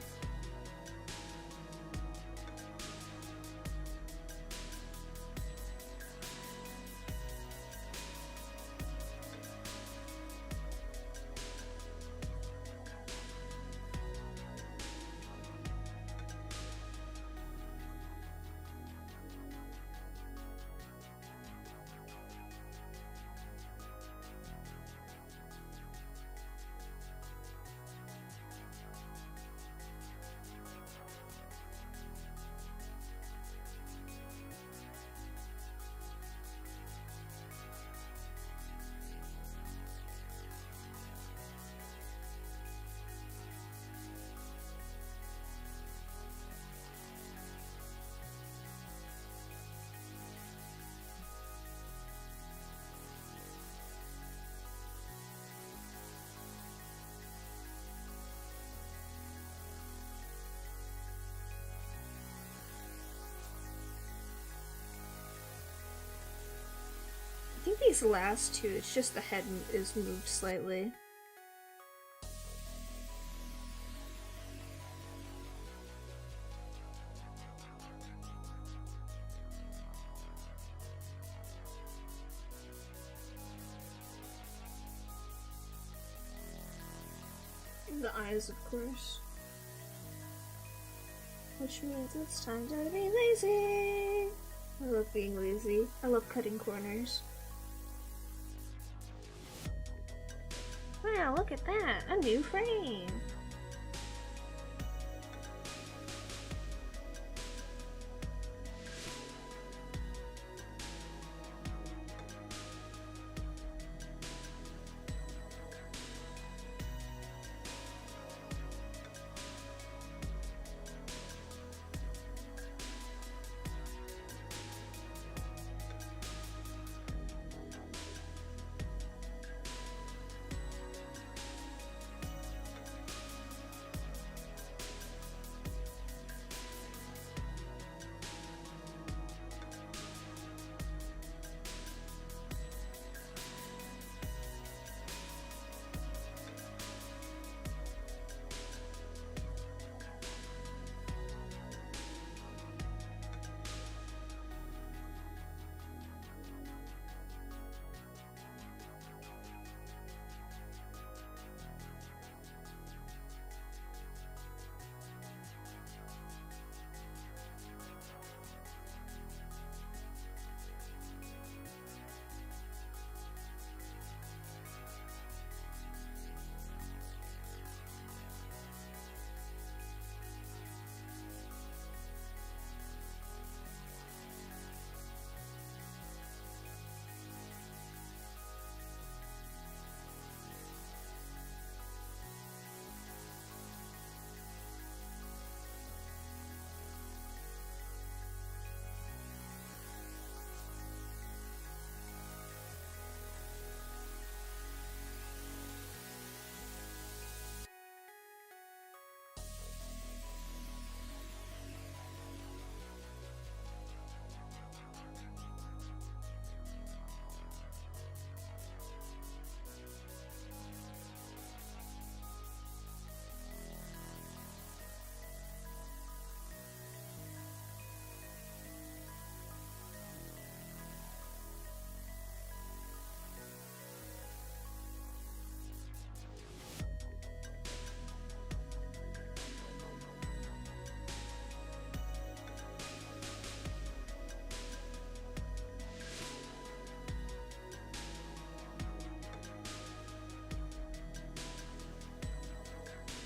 I think these last two, it's just the head is moved slightly. The eyes, of course. Which means it's time to be lazy. I love being lazy. I love cutting corners. Wow, look at that! A new frame!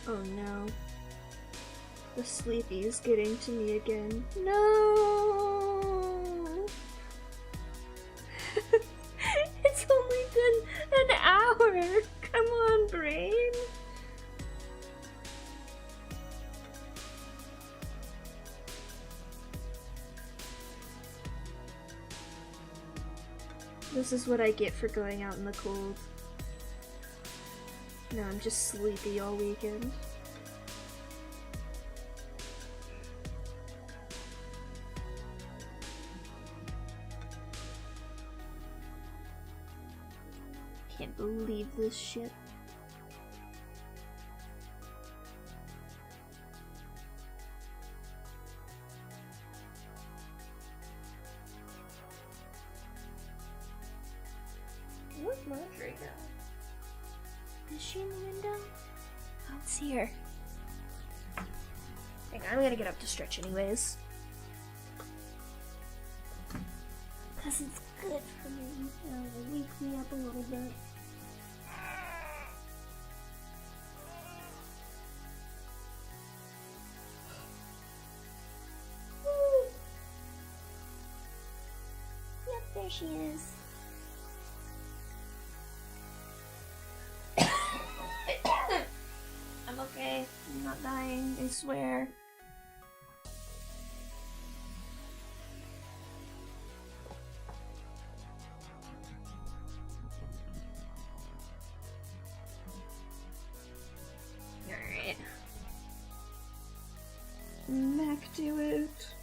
Oh no. The sleepy is getting to me again. No! It's only been an hour! Come on, brain! This is what I get for going out in the cold. Now I'm just sleepy all weekend. Can't believe this shit. Is she in the window? I don't see her. Hang on, I'm gonna get up to stretch anyways. Cause it's good for me. Wake me up a little bit. Yep, there she is. I'm okay. I'm not dying, I swear. Alright. Back to it.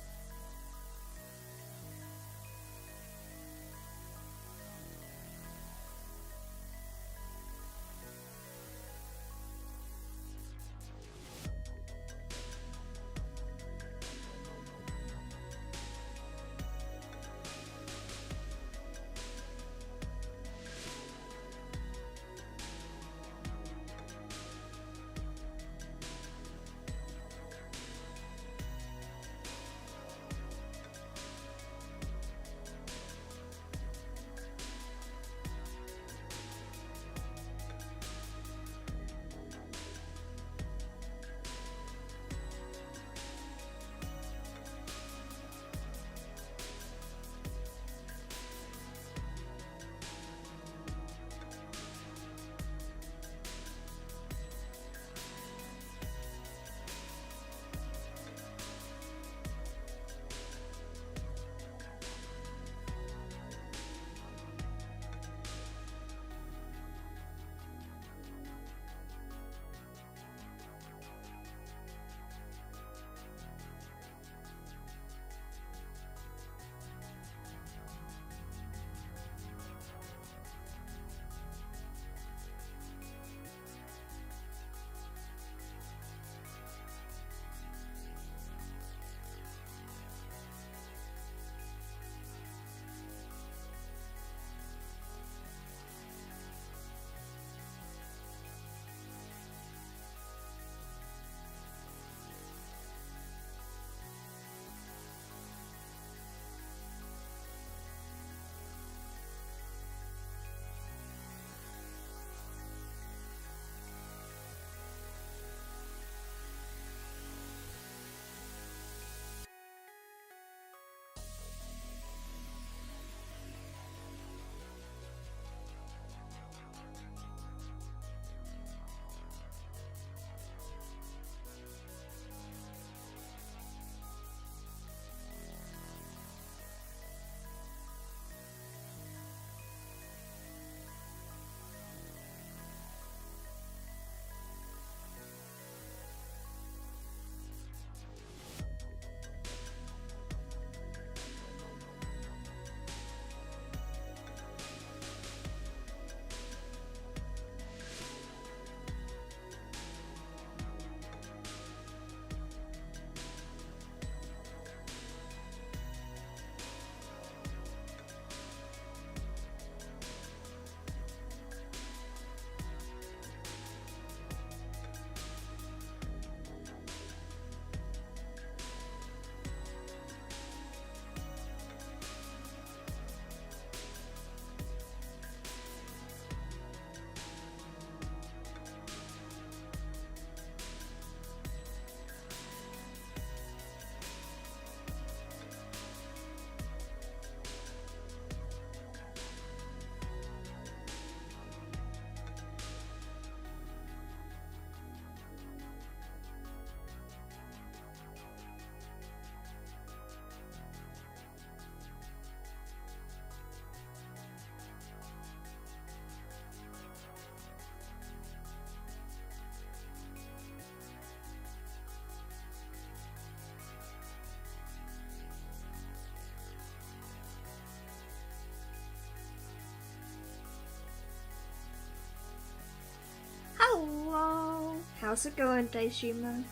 Hello! How's it going, Daishima?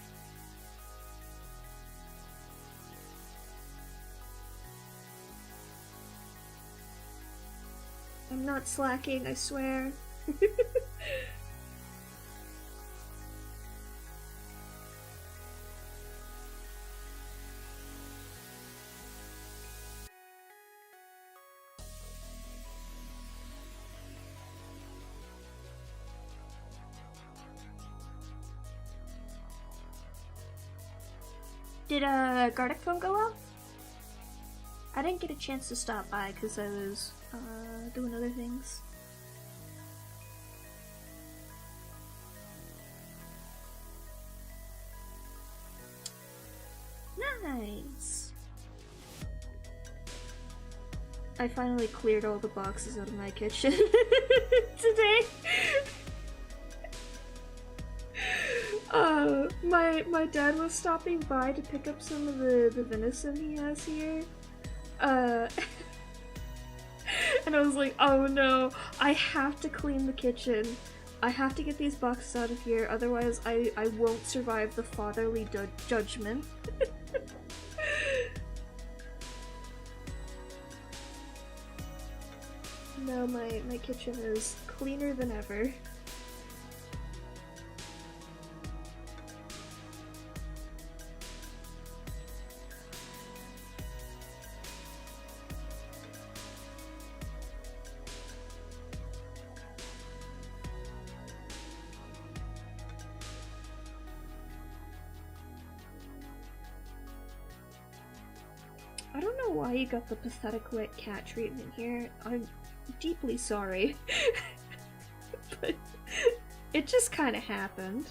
I'm not slacking, I swear. Did Gardic phone go well? I didn't get a chance to stop by because I was doing other things. Nice. I finally cleared all the boxes out of my kitchen today. My dad was stopping by to pick up some of the venison he has here. And I was like, oh no, I have to clean the kitchen. I have to get these boxes out of here, otherwise I won't survive the fatherly judgment. No, my kitchen is cleaner than ever. I don't know why you got the pathetic wet cat treatment here. I'm deeply sorry. But it just kind of happened.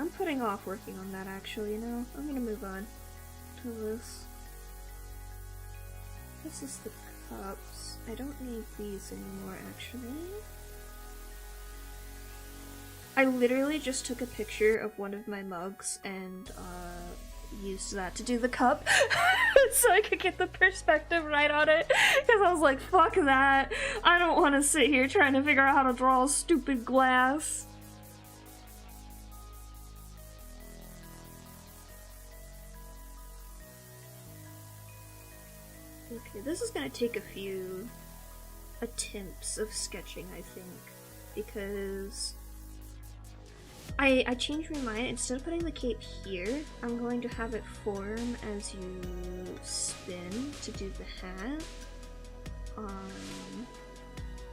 I'm putting off working on that actually, you know? I'm gonna move on to this. This is the cups. I don't need these anymore actually. I literally just took a picture of one of my mugs and used that to do the cup so I could get the perspective right on it, because I was like, fuck that. I don't want to sit here trying to figure out how to draw a stupid glass. Okay, this is gonna take a few attempts of sketching, I think, because I changed my mind. Instead of putting the cape here, I'm going to have it form as you spin to do the hat.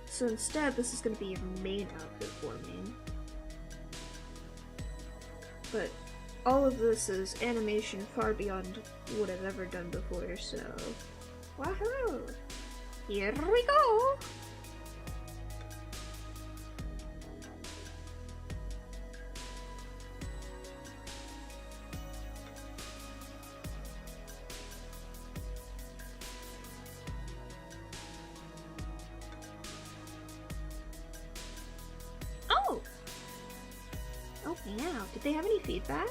So instead, this is going to be your main outfit forming. But all of this is animation far beyond what I've ever done before, so wahoo! Here we go! Oh yeah, did they have any feedback?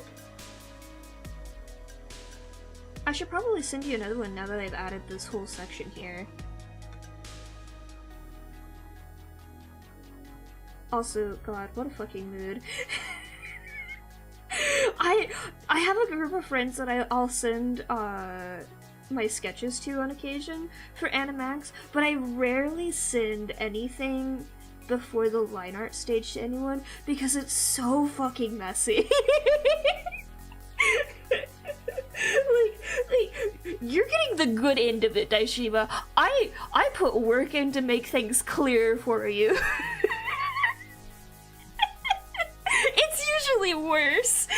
I should probably send you another one now that I've added this whole section here. Also, God, what a fucking mood. I have a group of friends that I'll send my sketches to on occasion for Animax, but I rarely send anything before the line art stage to anyone because it's so fucking messy. like you're getting the good end of it, Daishiba. I put work in to make things clear for you. It's usually worse.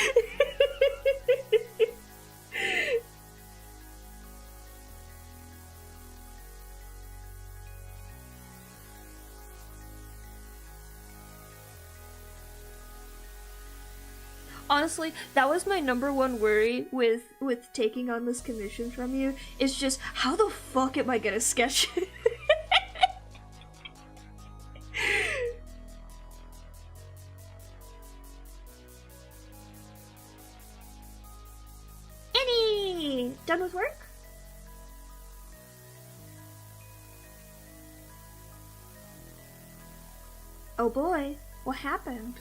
Honestly, that was my number one worry with taking on this commission from you, is just how the fuck am I gonna sketch it? Annie! Done with work? Oh boy, what happened?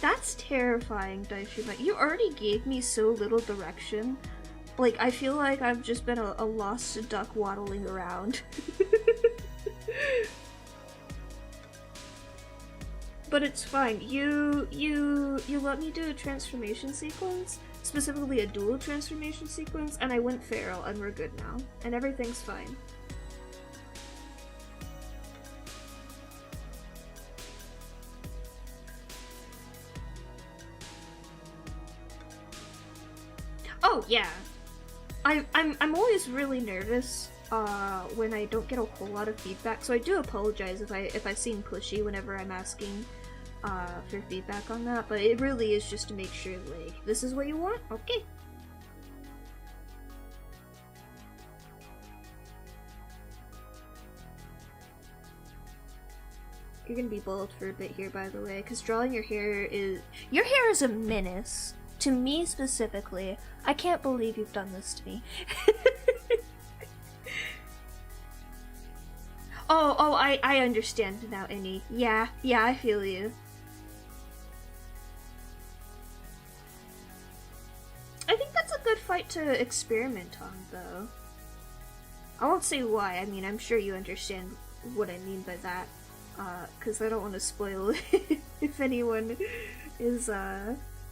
That's terrifying, Daishima. You already gave me so little direction. Like, I feel like I've just been a lost duck waddling around. But it's fine. You let me do a transformation sequence, specifically a dual transformation sequence, and I went feral, and we're good now. And everything's fine. Oh, yeah. I'm always really nervous when I don't get a whole lot of feedback, so I do apologize if I seem pushy whenever I'm asking for feedback on that, but it really is just to make sure, like, this is what you want? Okay. You're gonna be bald for a bit here, by the way, because drawing your hair is a menace. To me specifically. I can't believe you've done this to me. Oh, I understand now, Annie. Yeah, I feel you. I think that's a good fight to experiment on, though. I won't say why, I mean, I'm sure you understand what I mean by that. Because I don't want to spoil if anyone is,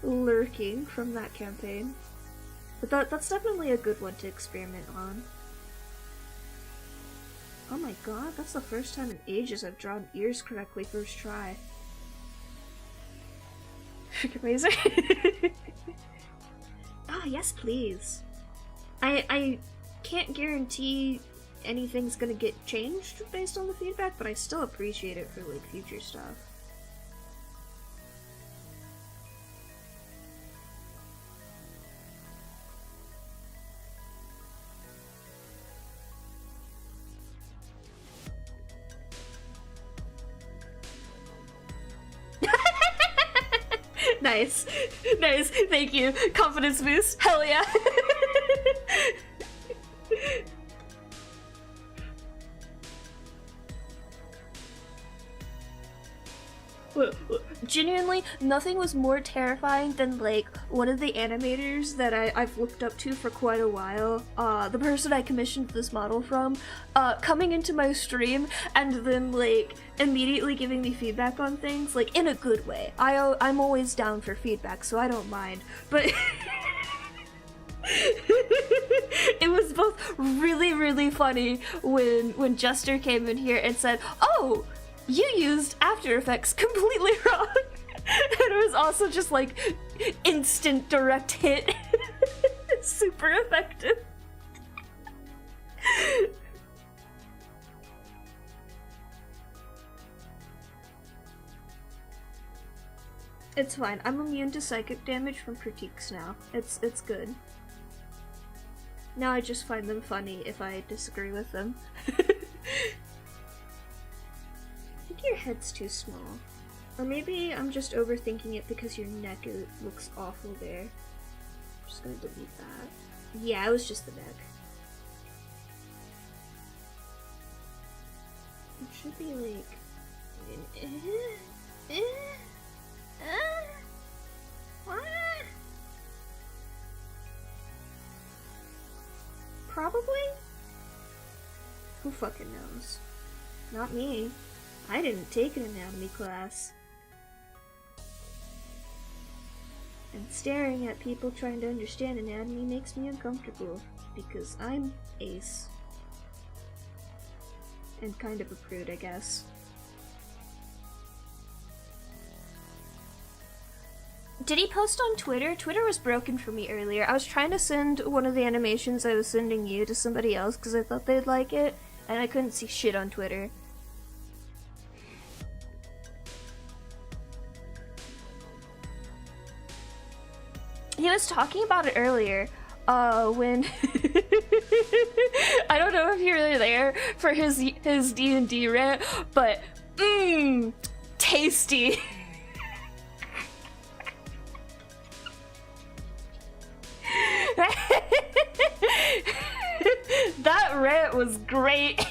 lurking from that campaign. But that's definitely a good one to experiment on. Oh my god, that's the first time in ages I've drawn ears correctly first try. Razor? Ah, yes please. I can't guarantee anything's gonna get changed based on the feedback, but I still appreciate it for, like, future stuff. Nice. Nice. Thank you. Confidence boost. Hell yeah. Genuinely, nothing was more terrifying than, like, one of the animators that I've looked up to for quite a while, the person I commissioned this model from, coming into my stream and then, like, immediately giving me feedback on things, like, in a good way. I'm always down for feedback, so I don't mind, but it was both really, really funny when Jester came in here and said, "Oh, you used After Effects completely wrong." And it was also just like instant direct hit. Super effective. It's fine. I'm immune to psychic damage from critiques now. It's good. Now I just find them funny if I disagree with them. I think your head's too small. Or maybe I'm just overthinking it because your neck looks awful there. I'm just gonna delete that. Yeah, it was just the neck. It should be like... Probably? Who fucking knows? Not me. I didn't take an anatomy class. And staring at people trying to understand anatomy makes me uncomfortable, because I'm ace. And kind of a prude, I guess. Did he post on Twitter? Twitter was broken for me earlier. I was trying to send one of the animations I was sending you to somebody else because I thought they'd like it, and I couldn't see shit on Twitter. He was talking about it earlier, when I don't know if you were there for his D&D rant, but tasty. That rant was great.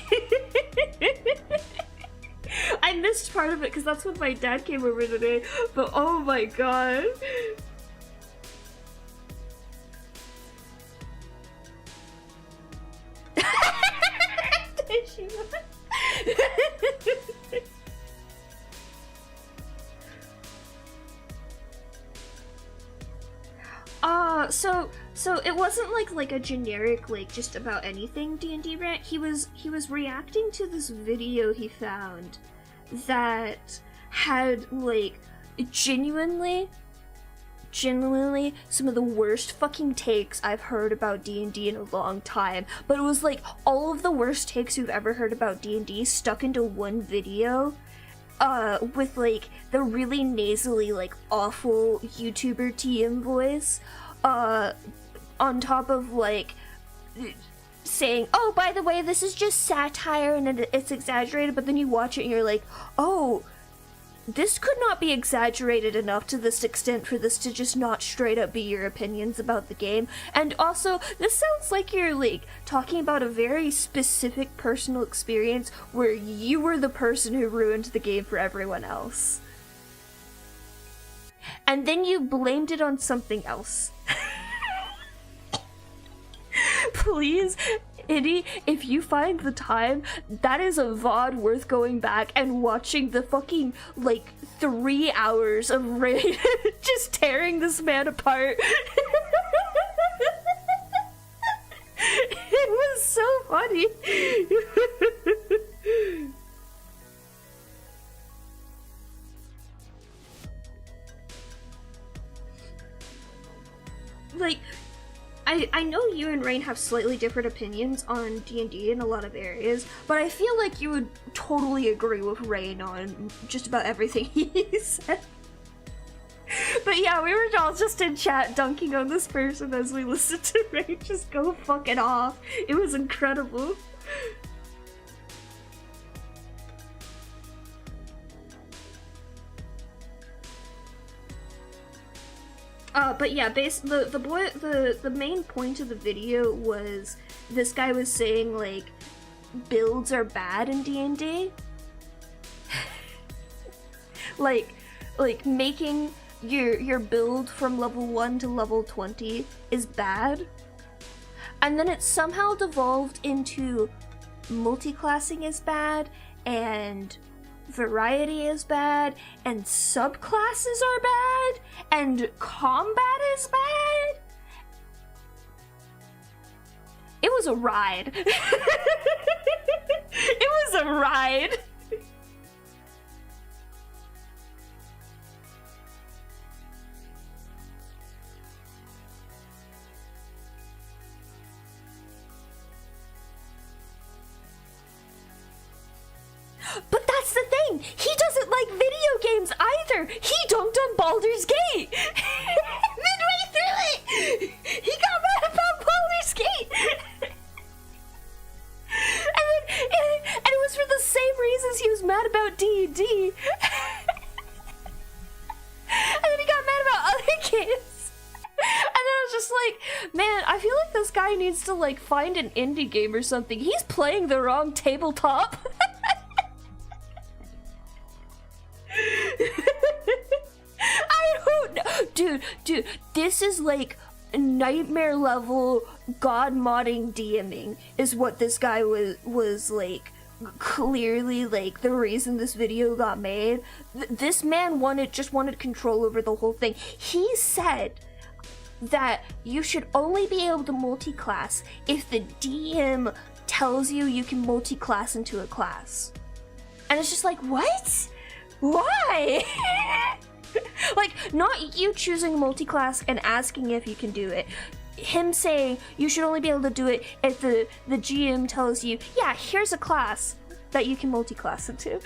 I missed part of it because that's when my dad came over today, but oh my god. So it wasn't like a generic like just about anything D&D rant. He was reacting to this video he found that had like genuinely some of the worst fucking takes I've heard about D&D in a long time. But it was like all of the worst takes you've ever heard about D&D stuck into one video. With like the really nasally, like awful YouTuber TM voice, on top of like saying, oh, by the way, this is just satire and it's exaggerated, but then you watch it and you're like, oh, this could not be exaggerated enough to this extent for this to just not straight up be your opinions about the game. And also, this sounds like you're like talking about a very specific personal experience where you were the person who ruined the game for everyone else. And then you blamed it on something else. Please, Itty, if you find the time, that is a VOD worth going back and watching the fucking, like, 3 hours of Ray just tearing this man apart. It was so funny. Like, I know you and Rain have slightly different opinions on D&D in a lot of areas, but I feel like you would totally agree with Rain on just about everything he said. But yeah, we were all just in chat dunking on this person as we listened to Rain just go fucking off. It was incredible. But yeah, the main point of the video was this guy was saying like builds are bad in D&D. like making your build from level 1 to level 20 is bad. And then it somehow devolved into multi-classing is bad and variety is bad, and subclasses are bad, and combat is bad. It was a ride. It was a ride. But that's the thing! He doesn't like video games either! He dunked on Baldur's Gate! Midway through it! He got mad about Baldur's Gate! and it was for the same reasons he was mad about D&D. And then he got mad about other games. And then I was just like, man, I feel like this guy needs to like find an indie game or something. He's playing the wrong tabletop. I don't know. Dude, this is like nightmare level god modding DMing is what this guy was like clearly like the reason this video got made. This man just wanted control over the whole thing. He said that you should only be able to multi-class if the DM tells you can multi-class into a class. And it's just like, what? Why? Like, not you choosing multi-class and asking if you can do it. Him saying you should only be able to do it if the GM tells you, yeah, here's a class that you can multi-class into. It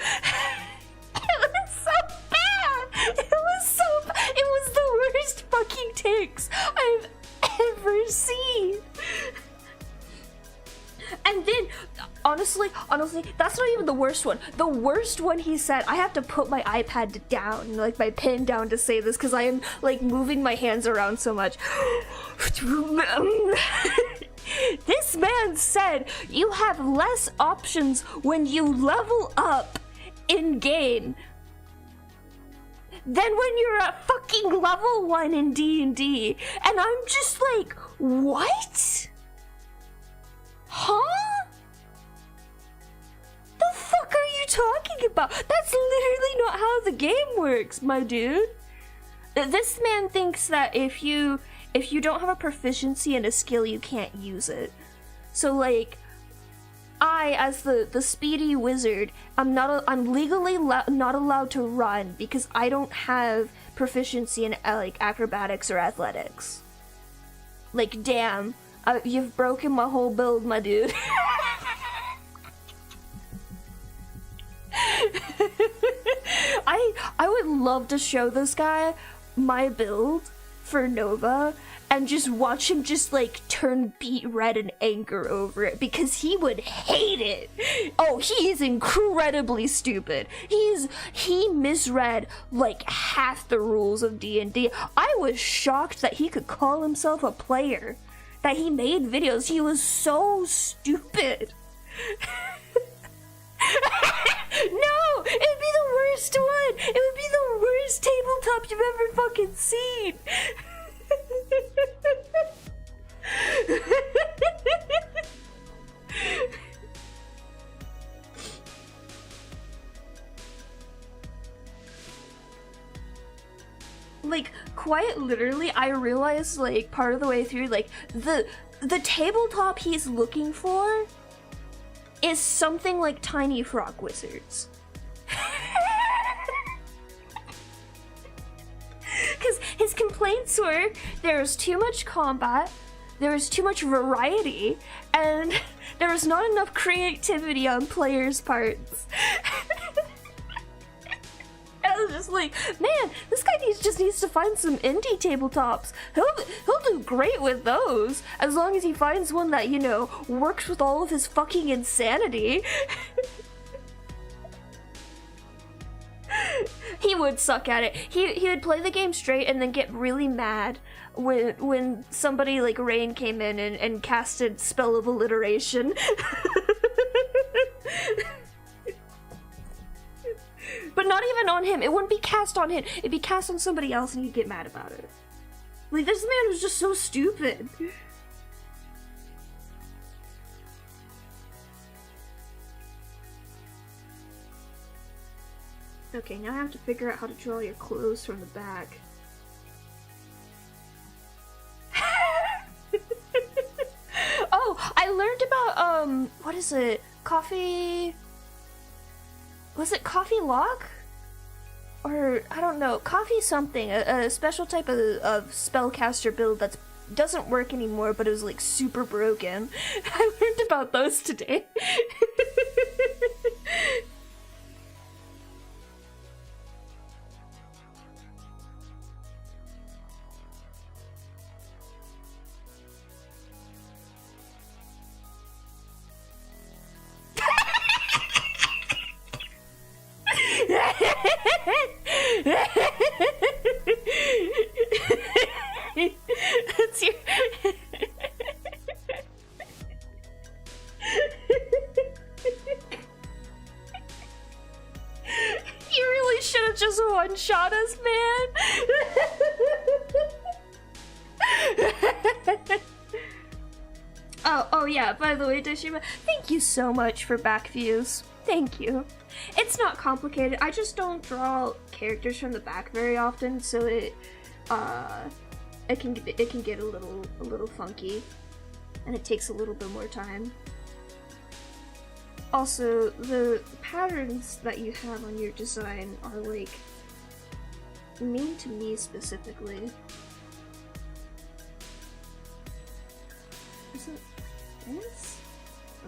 was so bad! It was the worst fucking takes I've ever seen. And then, honestly, that's not even the worst one. The worst one he said, I have to put my iPad down, like my pen down to say this, because I am, like, moving my hands around so much. This man said you have less options when you level up in-game than when you're at fucking level 1 in D&D. And I'm just like, what? Huh? The fuck are you talking about? That's literally not how the game works, my dude. This man thinks that if you don't have a proficiency in a skill, you can't use it. So like, I, as the speedy wizard, I'm legally not allowed to run because I don't have proficiency in like acrobatics or athletics. Like, damn, you've broken my whole build, my dude. I would love to show this guy my build for Nova and just watch him just like turn beet red in anger over it because he would hate it. Oh, he is incredibly stupid. He misread like half the rules of D&D. I was shocked that he could call himself a player, that he made videos. He was so stupid. No, it would be the worst one. It would be the worst tabletop you've ever fucking seen. Like, quite literally, I realized like part of the way through, like the tabletop he's looking for is something like Tiny Frog Wizards. Because his complaints were there was too much combat, there was too much variety, and there was not enough creativity on players' parts. I was just like, man, this guy just needs to find some indie tabletops. He'll do great with those, as long as he finds one that, you know, works with all of his fucking insanity. He would suck at it. He would play the game straight and then get really mad when somebody like Rain came in and casted Spell of Alliteration. But not even on him. It wouldn't be cast on him. It'd be cast on somebody else and he'd get mad about it. Like, this man was just so stupid. Okay, now I have to figure out how to draw your clothes from the back. Oh, I learned about, what is it? Coffee... Was it Coffee Lock? Or, I don't know, Coffee something, a special type of spellcaster build that doesn't work anymore, but it was like super broken. I learned about those today. That's your... You really should have just one-shot us, man. Oh yeah, by the way, Deshima, thank you so much for back views. Thank you. It's not complicated. I just don't draw characters from the back very often, so it can get a little funky, and it takes a little bit more time. Also, the patterns that you have on your design are like mean to me specifically. Is it this?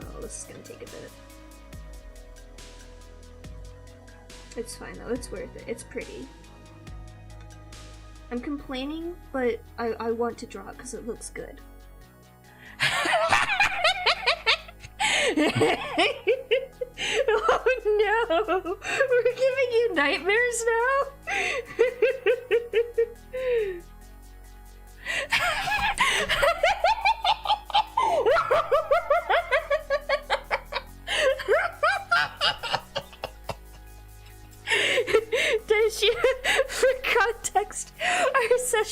Oh, this is gonna take a bit. It's fine though, it's worth it. It's pretty. I'm complaining, but I want to draw it because it looks good. Oh no! We're giving you nightmares now?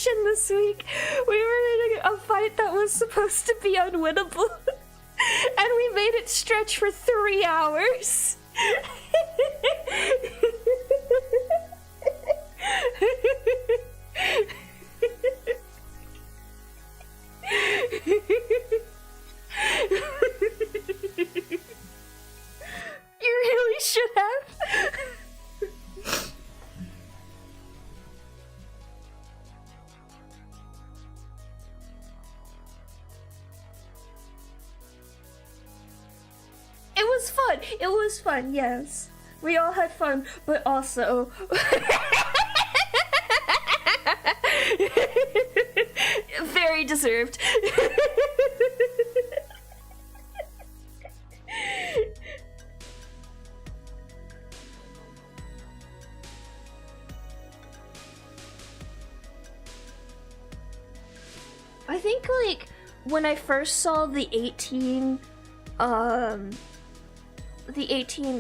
session this week. We were in a fight that was supposed to be unwinnable, and we made it stretch for 3 hours. You really should have. It was fun. It was fun, yes. We all had fun, but also... very deserved. I think, like, when I first saw the 18,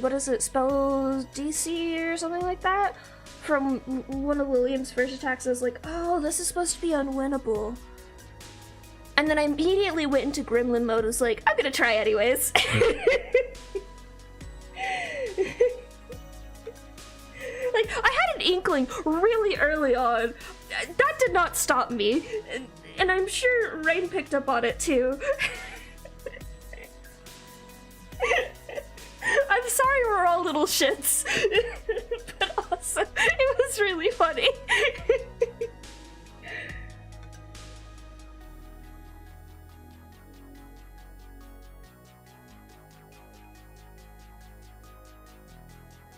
what is it, spell DC or something like that? From one of William's first attacks, I was like, oh, this is supposed to be unwinnable. And then I immediately went into gremlin mode and was like, I'm gonna try anyways. Like, I had an inkling really early on. That did not stop me. And I'm sure Rain picked up on it too. I'm sorry we're all little shits. But also, it was really funny.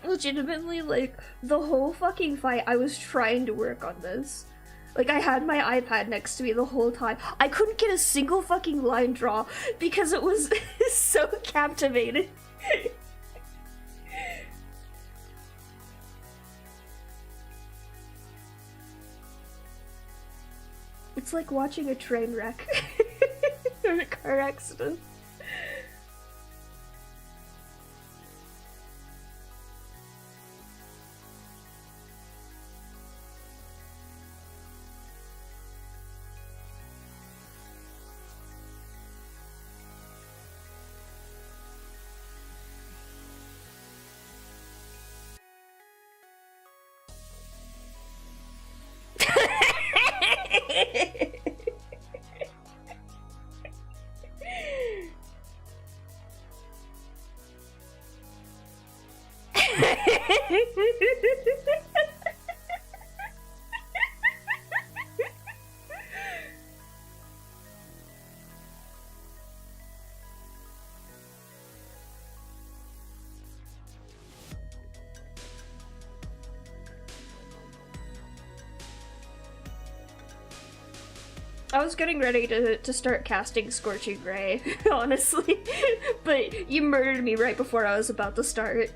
Legitimately, like, the whole fucking fight, I was trying to work on this. Like, I had my iPad next to me the whole time. I couldn't get a single fucking line draw because it was so captivating. It's like watching a train wreck or a car accident. I was getting ready to start casting Scorching Ray, honestly, but you murdered me right before I was about to start.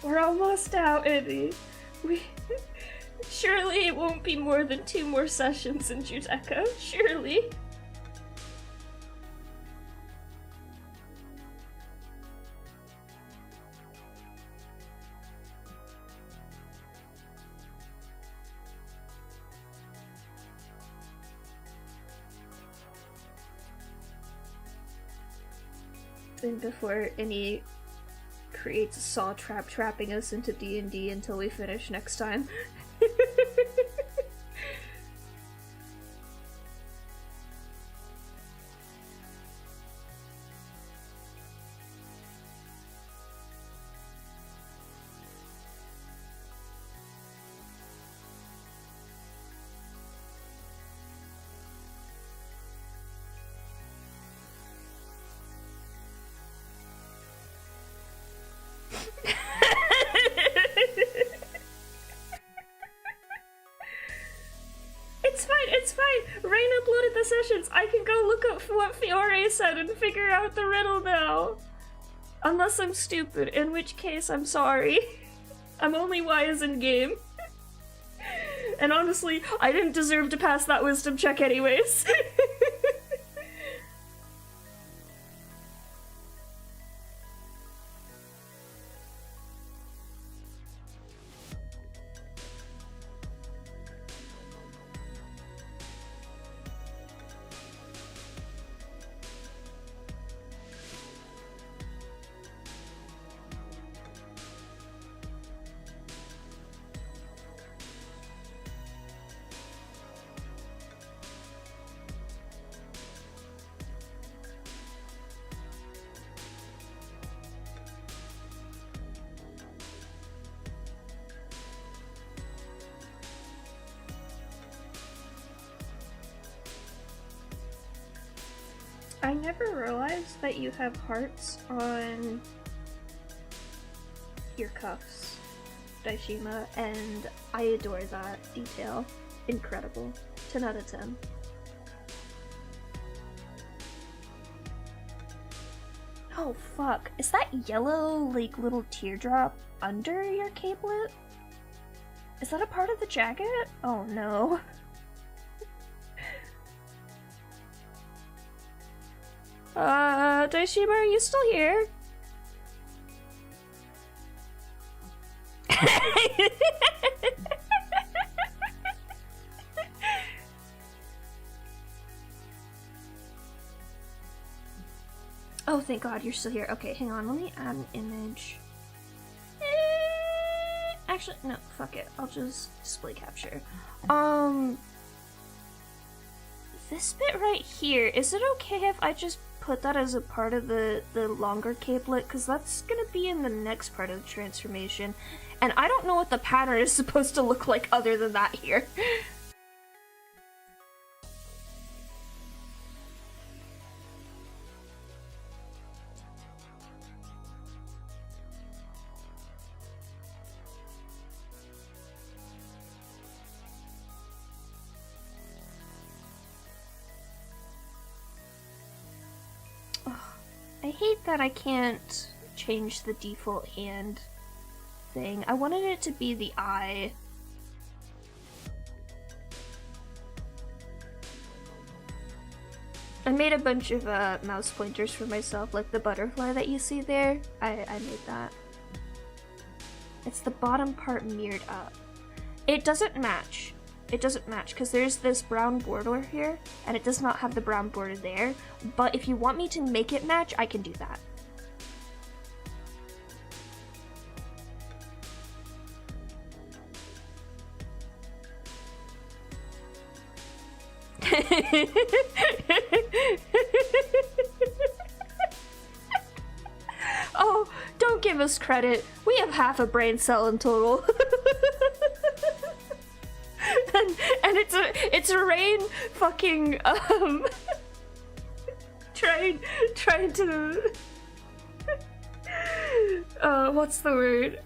We're almost out, Eddie. Surely it won't be more than 2 more sessions in Judecca. Surely. And before any creates a saw trap trapping us into D&D until we finish next time. sessions. I can go look up what Fiore said and figure out the riddle now. Unless I'm stupid, in which case I'm sorry. I'm only wise in game. And honestly, I didn't deserve to pass that wisdom check anyways. I never realized that you have hearts on your cuffs, Daishima, and I adore that detail. Incredible. 10 out of 10. Oh fuck, is that yellow, like, little teardrop under your capelet? Is that a part of the jacket? Oh no. Daishima, are you still here? Oh, thank God, you're still here. Okay, hang on, let me add an image. Actually, no, fuck it. I'll just display capture. This bit right here, is it okay if I just put that as a part of the longer capelet? Because that's gonna be in the next part of the transformation. And I don't know what the pattern is supposed to look like other than that here. I hate that I can't change the default hand thing. I wanted it to be the eye. I made a bunch of mouse pointers for myself, like the butterfly that you see there. I made that. It's the bottom part mirrored up. It doesn't match. It doesn't match because there's this brown border here and it does not have the brown border there, but if you want me to make it match, I can do that. Oh, don't give us credit. We have half a brain cell in total. And it's a rain fucking trying to what's the word?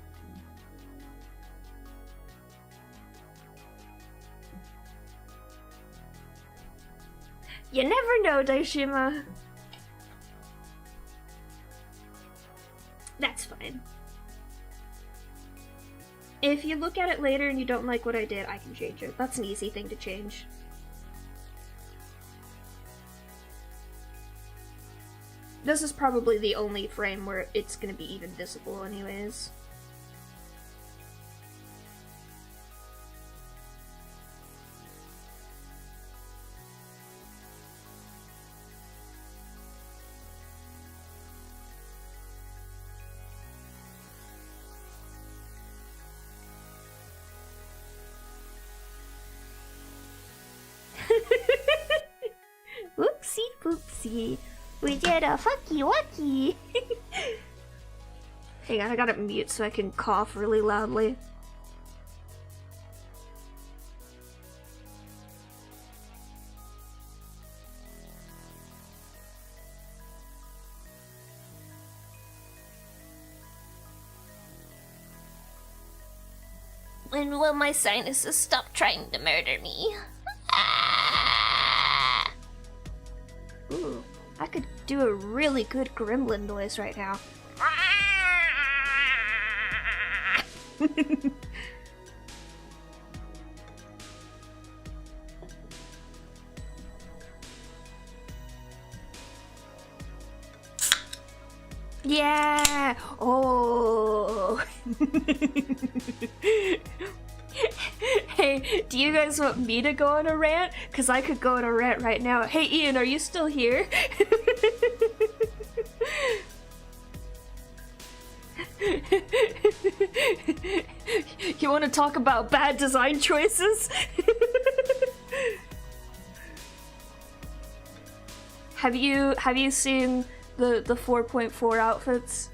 You never know, Daishima. That's fine. If you look at it later and you don't like what I did, I can change it. That's an easy thing to change. This is probably the only frame where it's gonna be even visible anyways. Whoopsie poopsie. We did a fucky wucky. Hang on, I gotta mute so I can cough really loudly. When will my sinuses stop trying to murder me? Ah! I could do a really good gremlin noise right now. Yeah! Oh! Hey, do you guys want me to go on a rant? Because I could go on a rant right now. Hey, Ian, are you still here? You want to talk about bad design choices? Have you seen the 4.4 outfits,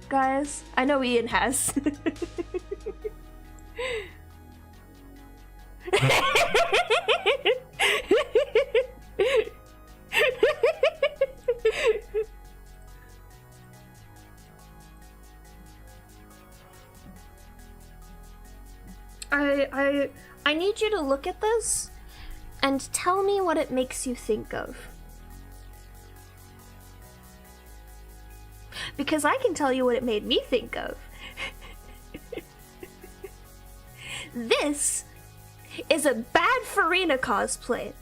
guys? I know Ian has. I need you to look at this and tell me what it makes you think of. Because I can tell you what it made me think of. This is a bad Farina cosplay.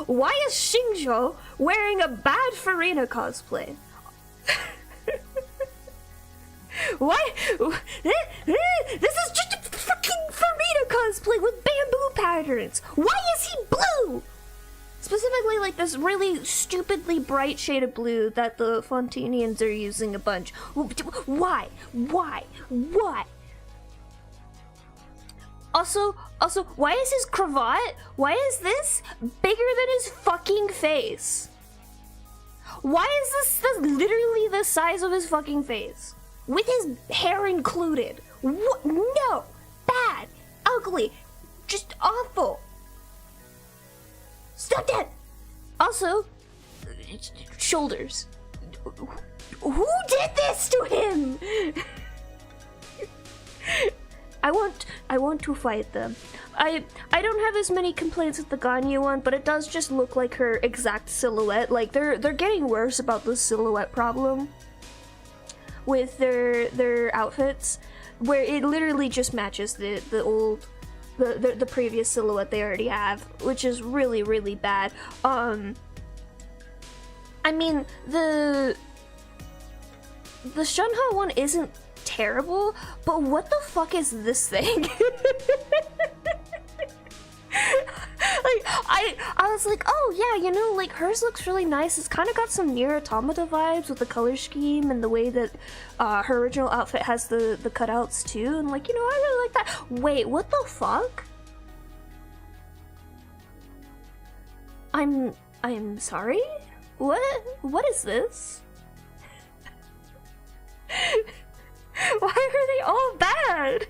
Why is Shinjo wearing a bad Farina cosplay? Why? This is just a fucking Farina cosplay with bamboo patterns. Why is he blue? Specifically, like this really stupidly bright shade of blue that the Fontanians are using a bunch. Why? Why? Why? Also, why is his cravat? Why is this bigger than his fucking face? Why is this literally the size of his fucking face? With his hair included. What? No! Bad! Ugly! Just awful! Stop that! Also, shoulders. Who did this to him? I want to fight them. I don't have as many complaints with the Ganyu one, but it does just look like her exact silhouette. Like they're getting worse about the silhouette problem with their outfits, where it literally just matches the previous silhouette they already have, which is really, really bad. I mean, the Shunha one isn't terrible, but what the fuck is this thing? Like, I was like, oh yeah, you know, like hers looks really nice. It's kind of got some Nier Automata vibes with the color scheme and the way that her original outfit has the cutouts too, and like, you know, I really like that. Wait, what the fuck? I'm sorry? What is this? Why are they all bad?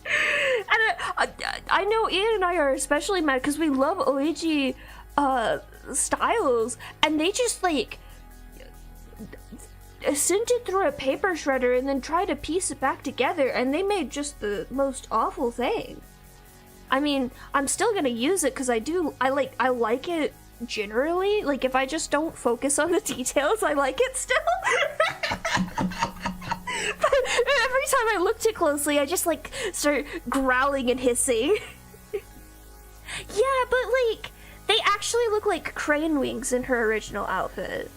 And I know Ian and I are especially mad because we love Oichi styles, and they just like sent it through a paper shredder and then tried to piece it back together, and they made just the most awful thing. I mean, I'm still gonna use it because I like it generally. Like, if I just don't focus on the details, I like it still. But every time I look too closely, I just like start growling and hissing. Yeah, but like, they actually look like crane wings in her original outfit.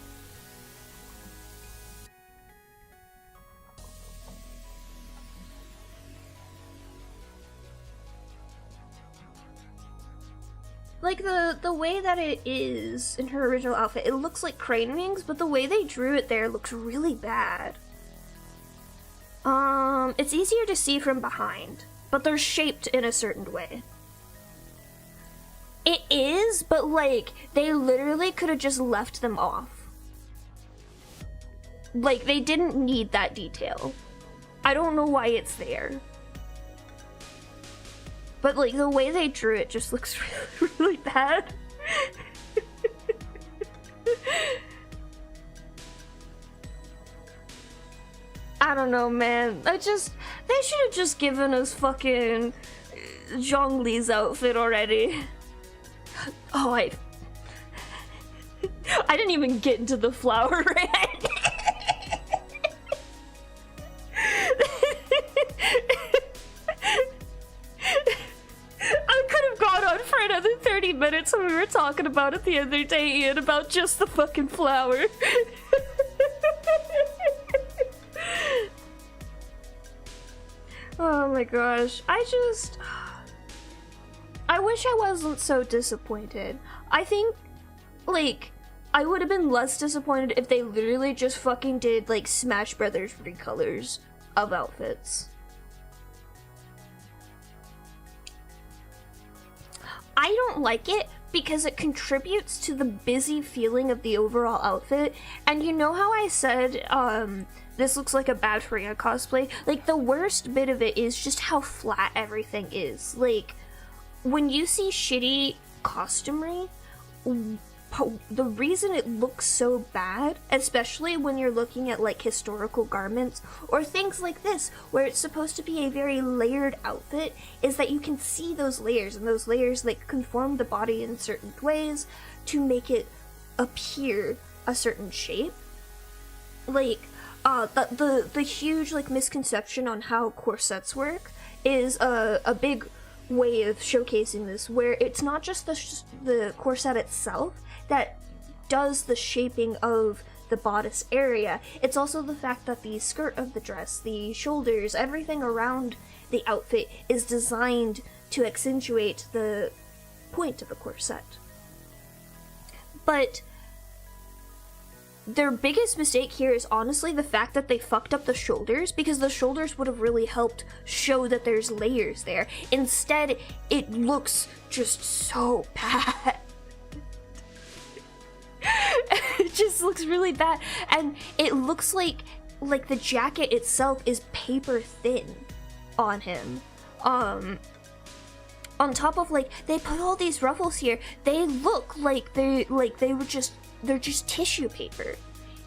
Like, the way that it is in her original outfit, it looks like crane wings, but the way they drew it there looks really bad. It's easier to see from behind, but they're shaped in a certain way. It is, but like, they literally could have just left them off. Like, they didn't need that detail. I don't know why it's there. But like, the way they drew it just looks really, really bad. I don't know, man. They should have just given us fucking Zhongli's outfit already. Oh, I didn't even get into the flower yet. I could have gone on for another 30 minutes when we were talking about it the other day, Ian, about just the fucking flower. Oh my gosh, I wish I wasn't so disappointed. I think, like, I would have been less disappointed if they literally just fucking did, like, Smash Brothers recolors of outfits. I don't like it because it contributes to the busy feeling of the overall outfit. And you know how I said, this looks like a bad Freya cosplay? Like, the worst bit of it is just how flat everything is. Like, when you see shitty costumery, the reason it looks so bad, especially when you're looking at like historical garments or things like this, where it's supposed to be a very layered outfit, is that you can see those layers, and those layers like conform the body in certain ways to make it appear a certain shape. Like, the huge like misconception on how corsets work is a big way of showcasing this, where it's not just the corset itself that does the shaping of the bodice area, it's also the fact that the skirt of the dress, the shoulders, everything around the outfit is designed to accentuate the point of a corset. But their biggest mistake here is honestly the fact that they fucked up the shoulders, because the shoulders would have really helped show that there's layers there. Instead, it looks just so bad. It just looks really bad, and it looks like the jacket itself is paper thin on him. On top of, like, they put all these ruffles here, they look like they're just tissue paper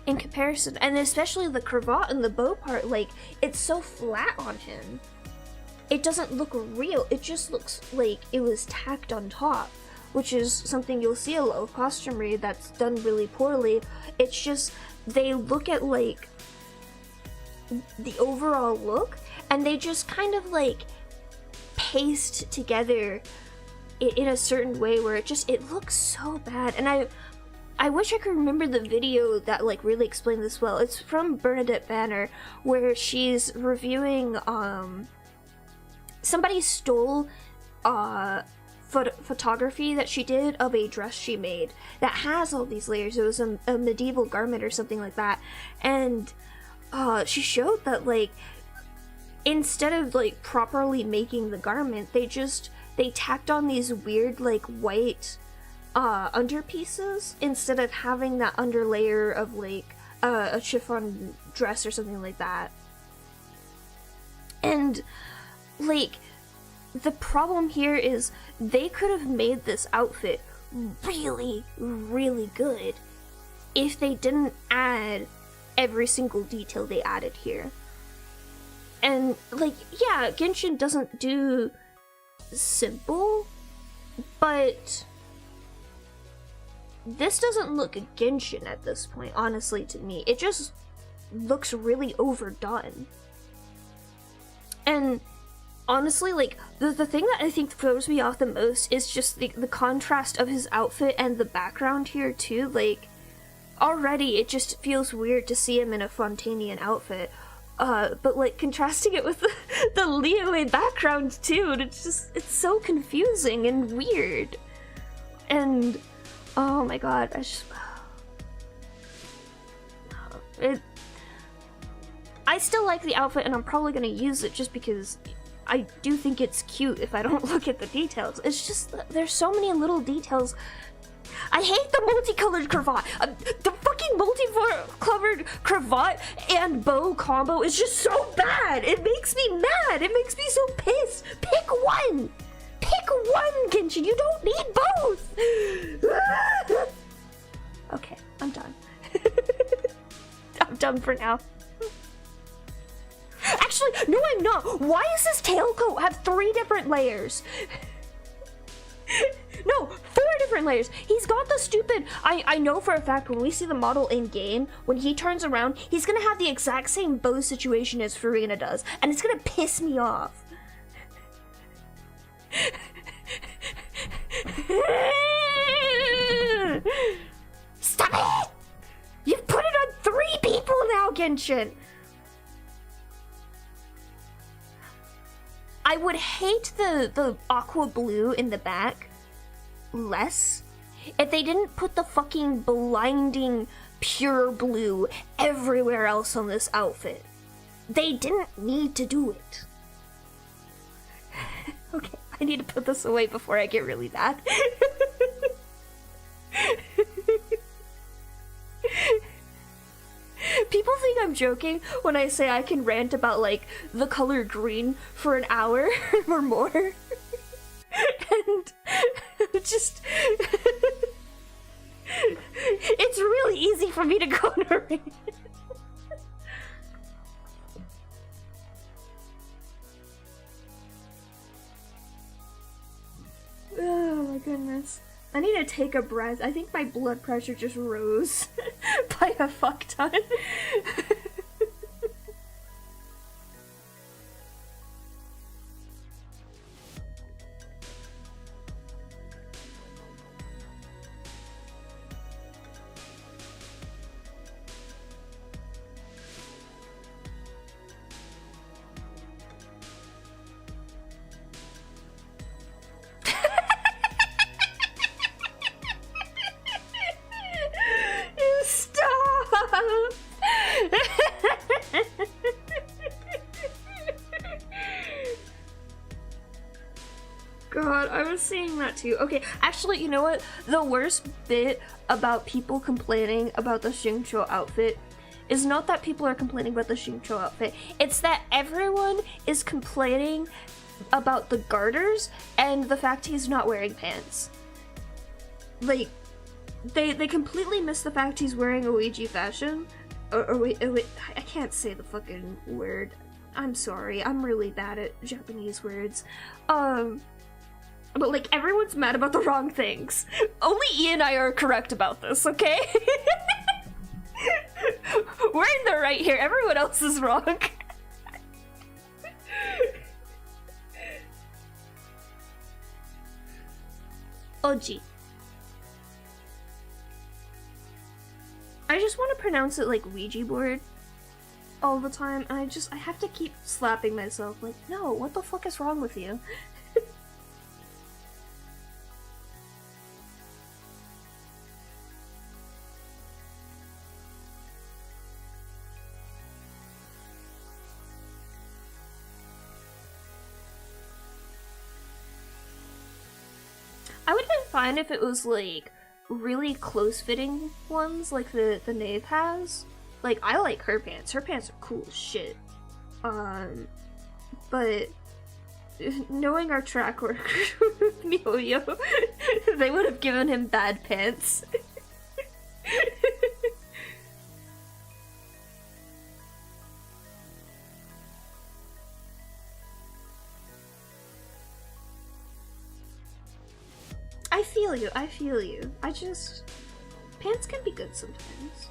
in comparison. And especially the cravat and the bow part, like, it's so flat on him. It doesn't look real, it just looks like it was tacked on top, which is something you'll see a lot of costumery that's done really poorly. It's just, they look at, like, the overall look, and they just kind of, like, paste together in a certain way where it looks so bad. And I wish I could remember the video that like really explained this well. It's from Bernadette Banner, where she's reviewing somebody stole photography that she did of a dress she made that has all these layers. It was a medieval garment or something like that, and she showed that, like, instead of like properly making the garment, they tacked on these weird like white underpieces instead of having that underlayer of like a chiffon dress or something like that. And like, the problem here is they could have made this outfit really, really good if they didn't add every single detail they added here. And like, yeah, Genshin doesn't do simple, but this doesn't look Genshin at this point, honestly, to me. It just looks really overdone. And honestly, like, the thing that I think throws me off the most is just the contrast of his outfit and the background here, too. Like, already it just feels weird to see him in a Fontanian outfit. But like, contrasting it with the Liyue background, too, and it's so confusing and weird. And oh my god, I still like the outfit, and I'm probably gonna use it just because I do think it's cute if I don't look at the details. It's just, there's so many little details. I hate the multicolored cravat. The fucking multicolored cravat and bow combo is just so bad. It makes me mad. It makes me so pissed. Pick one. Pick one, Genshin. You don't need both. Okay, I'm done. I'm done for now. Actually, no, I'm not. Why does this tailcoat have 3 different layers? No, 4 different layers. He's got the stupid, I know for a fact when we see the model in game, when he turns around, he's gonna have the exact same bow situation as Farina does, and it's gonna piss me off. Stop it! You've put it on 3 people now, Genshin! I would hate the aqua blue in the back less if they didn't put the fucking blinding pure blue everywhere else on this outfit. They didn't need to do it. Okay, I need to put this away before I get really mad. People think I'm joking when I say I can rant about, like, the color green for an hour or more. And just... it's really easy for me to go on a rant. Oh my goodness. I need to take a breath. I think my blood pressure just rose by a fuck ton. God, I was seeing that too. Okay, actually, you know what? The worst bit about people complaining about the Xingqiu outfit is not that people are complaining about the Xingqiu outfit. It's that everyone is complaining about the garters and the fact he's not wearing pants. Like, they completely miss the fact he's wearing a Ouija fashion. Or wait, I can't say the fucking word. I'm sorry, I'm really bad at Japanese words. But, like, everyone's mad about the wrong things. Only Ian and I are correct about this, okay? We're in the right here. Everyone else is wrong. Oji. I just want to pronounce it like Ouija board all the time, and I have to keep slapping myself, like, no, what the fuck is wrong with you? I would have been fine if it was, like, really close-fitting ones, like the Knave has. Like, I like her pants. Her pants are cool as shit. But knowing our track record with Mihoyo, they would have given him bad pants. I feel you. Pants can be good sometimes.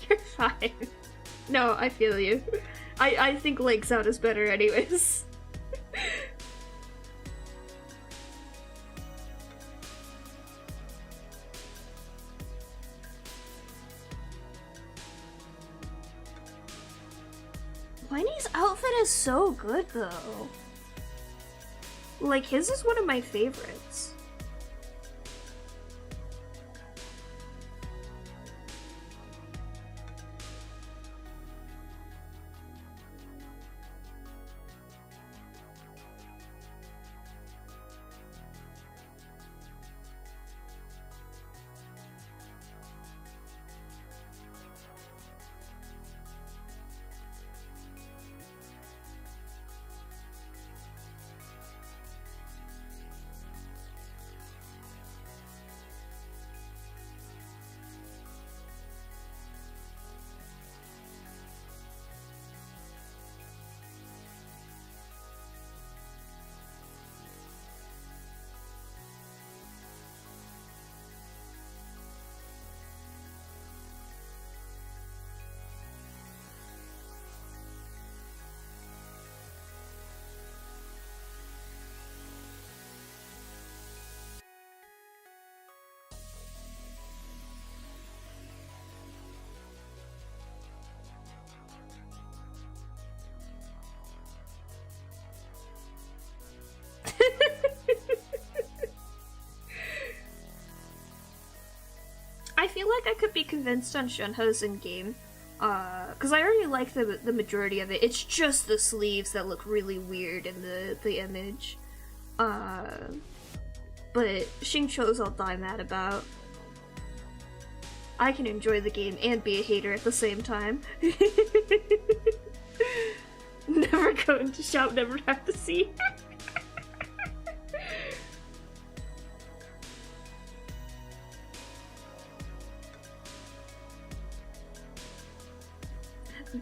You're fine. No, I feel you. I think legs out is better anyways. Winnie's outfit is so good though. Like, his is one of my favorites. like I could be convinced on Shunha's in-game. Because I already like the majority of it. It's just the sleeves that look really weird in the image. But Xingqiu's I'll die mad about. I can enjoy the game and be a hater at the same time. Never go into shop, never have to see.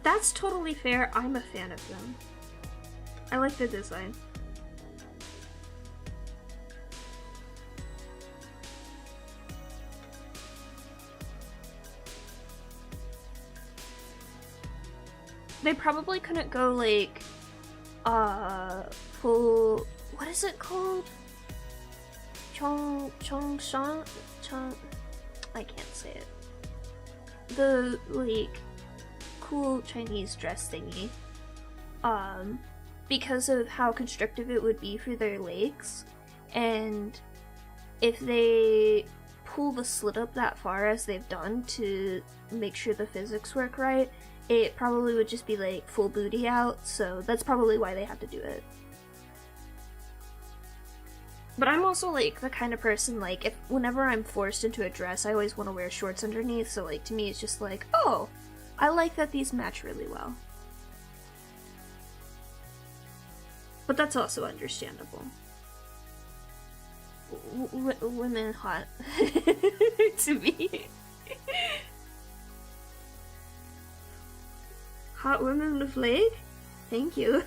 That's totally fair. I'm a fan of them. I like the design. They probably couldn't go like full, what is it called? Chongshan? I can't say it. The like cool Chinese dress thingy. Because of how constrictive it would be for their legs, and if they pull the slit up that far as they've done to make sure the physics work right, it probably would just be like full booty out, so that's probably why they have to do it. But I'm also like the kind of person, like, whenever I'm forced into a dress, I always want to wear shorts underneath, so like to me it's just like, oh, I like that these match really well. But that's also understandable. Women hot to me. Hot women with leg? Thank you.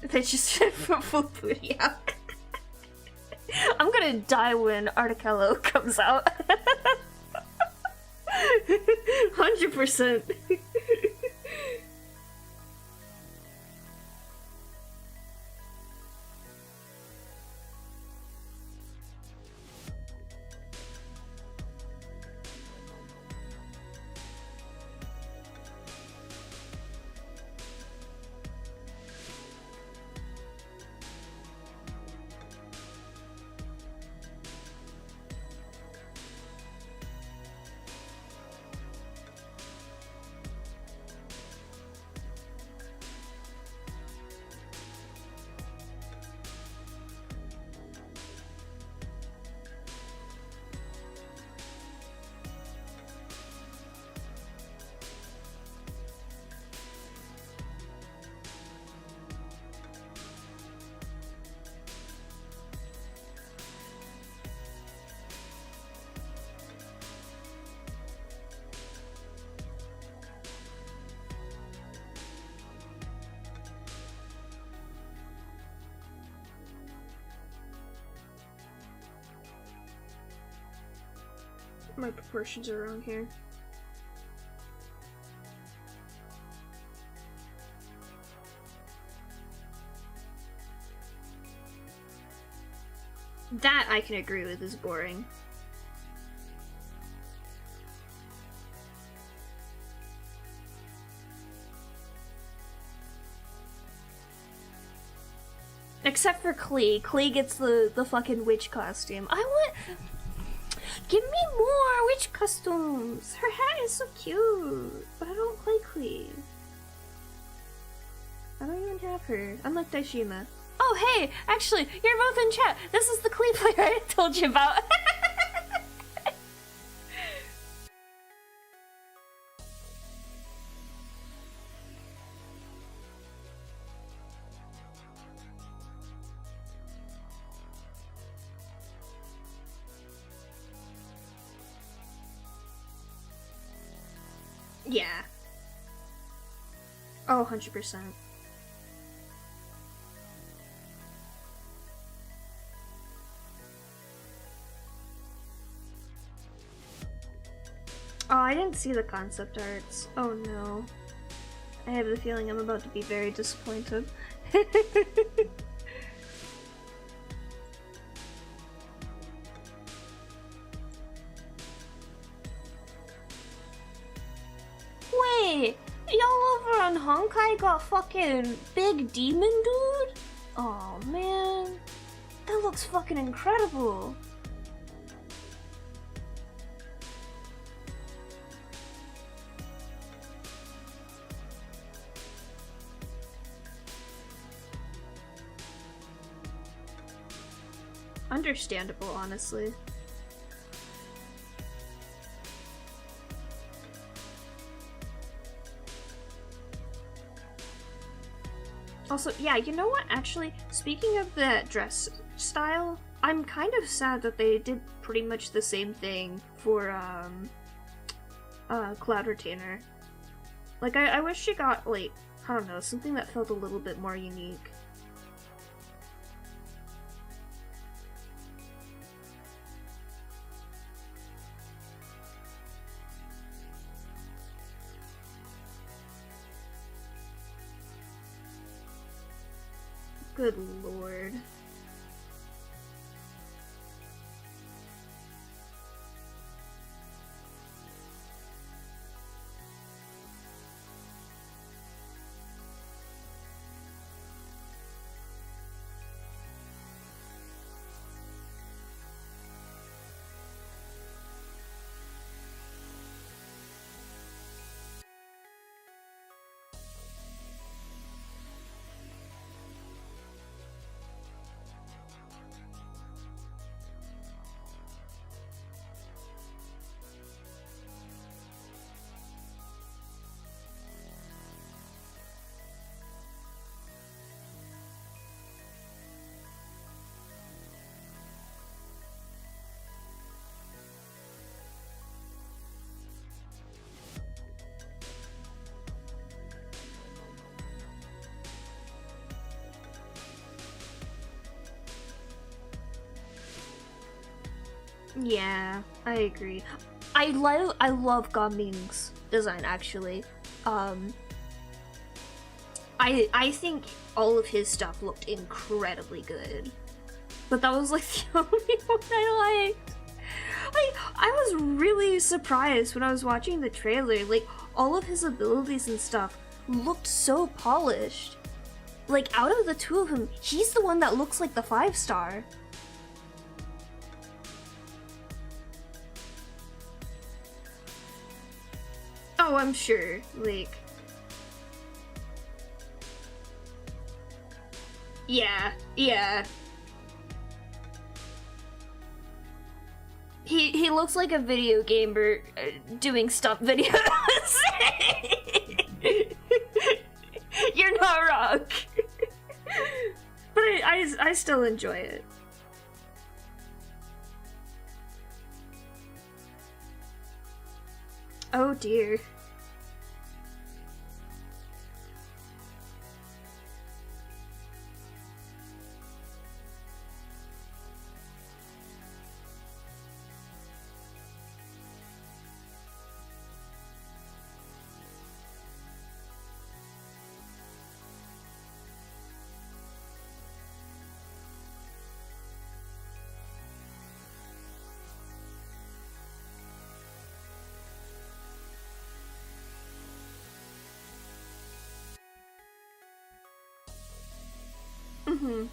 They just put full booty out. I'm gonna die when Articello comes out. 100%. My proportions are wrong here. That I can agree with is boring. Except for Klee. Klee gets the fucking witch costume. I want... Give me more witch costumes! Her hat is so cute! But I don't play Klee. I don't even have her. Unlike Daishima. Oh hey! Actually, you're both in chat! This is the Klee player I told you about! Yeah. Oh, 100%. Oh, I didn't see the concept arts. Oh no. I have the feeling I'm about to be very disappointed. Y'all over on Honkai got fucking big demon dude? Oh man, that looks fucking incredible. Understandable, honestly. Also, yeah, you know what? Actually, speaking of the dress style, I'm kind of sad that they did pretty much the same thing for, Cloud Retainer. Like, I wish she got, like, I don't know, something that felt a little bit more unique. Good lord. Yeah, I agree. I love Gaming's design actually. I think all of his stuff looked incredibly good. But that was like the only one I liked. I was really surprised when I was watching the trailer. Like, all of his abilities and stuff looked so polished. Like, out of the two of them, he's the one that looks like the 5-star. Oh, I'm sure. Like, yeah. He looks like a video gamer doing stunt videos. You're not wrong. But I still enjoy it. Oh dear. Mm-hmm.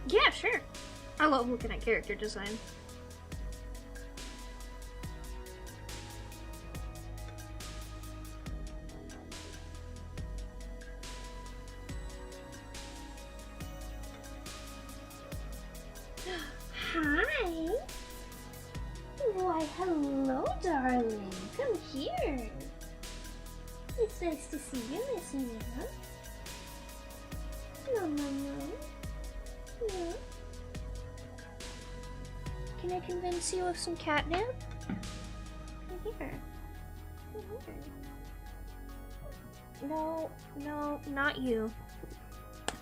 Yeah, sure. I love looking at character design. Hi. Why, hello, darling. Come here. It's nice to see you, Miss Mira. convince you of some catnip? Here. No, no, not you.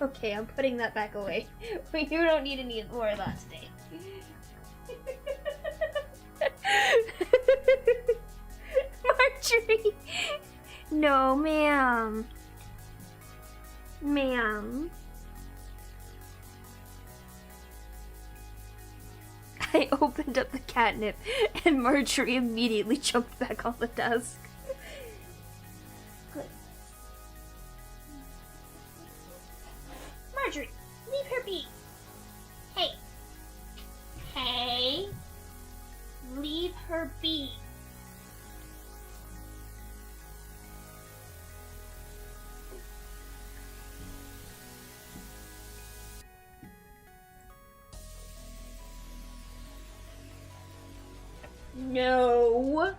Okay, I'm putting that back away. You don't need any more of that today. Marjorie! No, ma'am. Ma'am. I opened up the catnip and Marjorie immediately jumped back on the desk. Good. Marjorie, leave her be. Hey. Hey. Leave her be. No.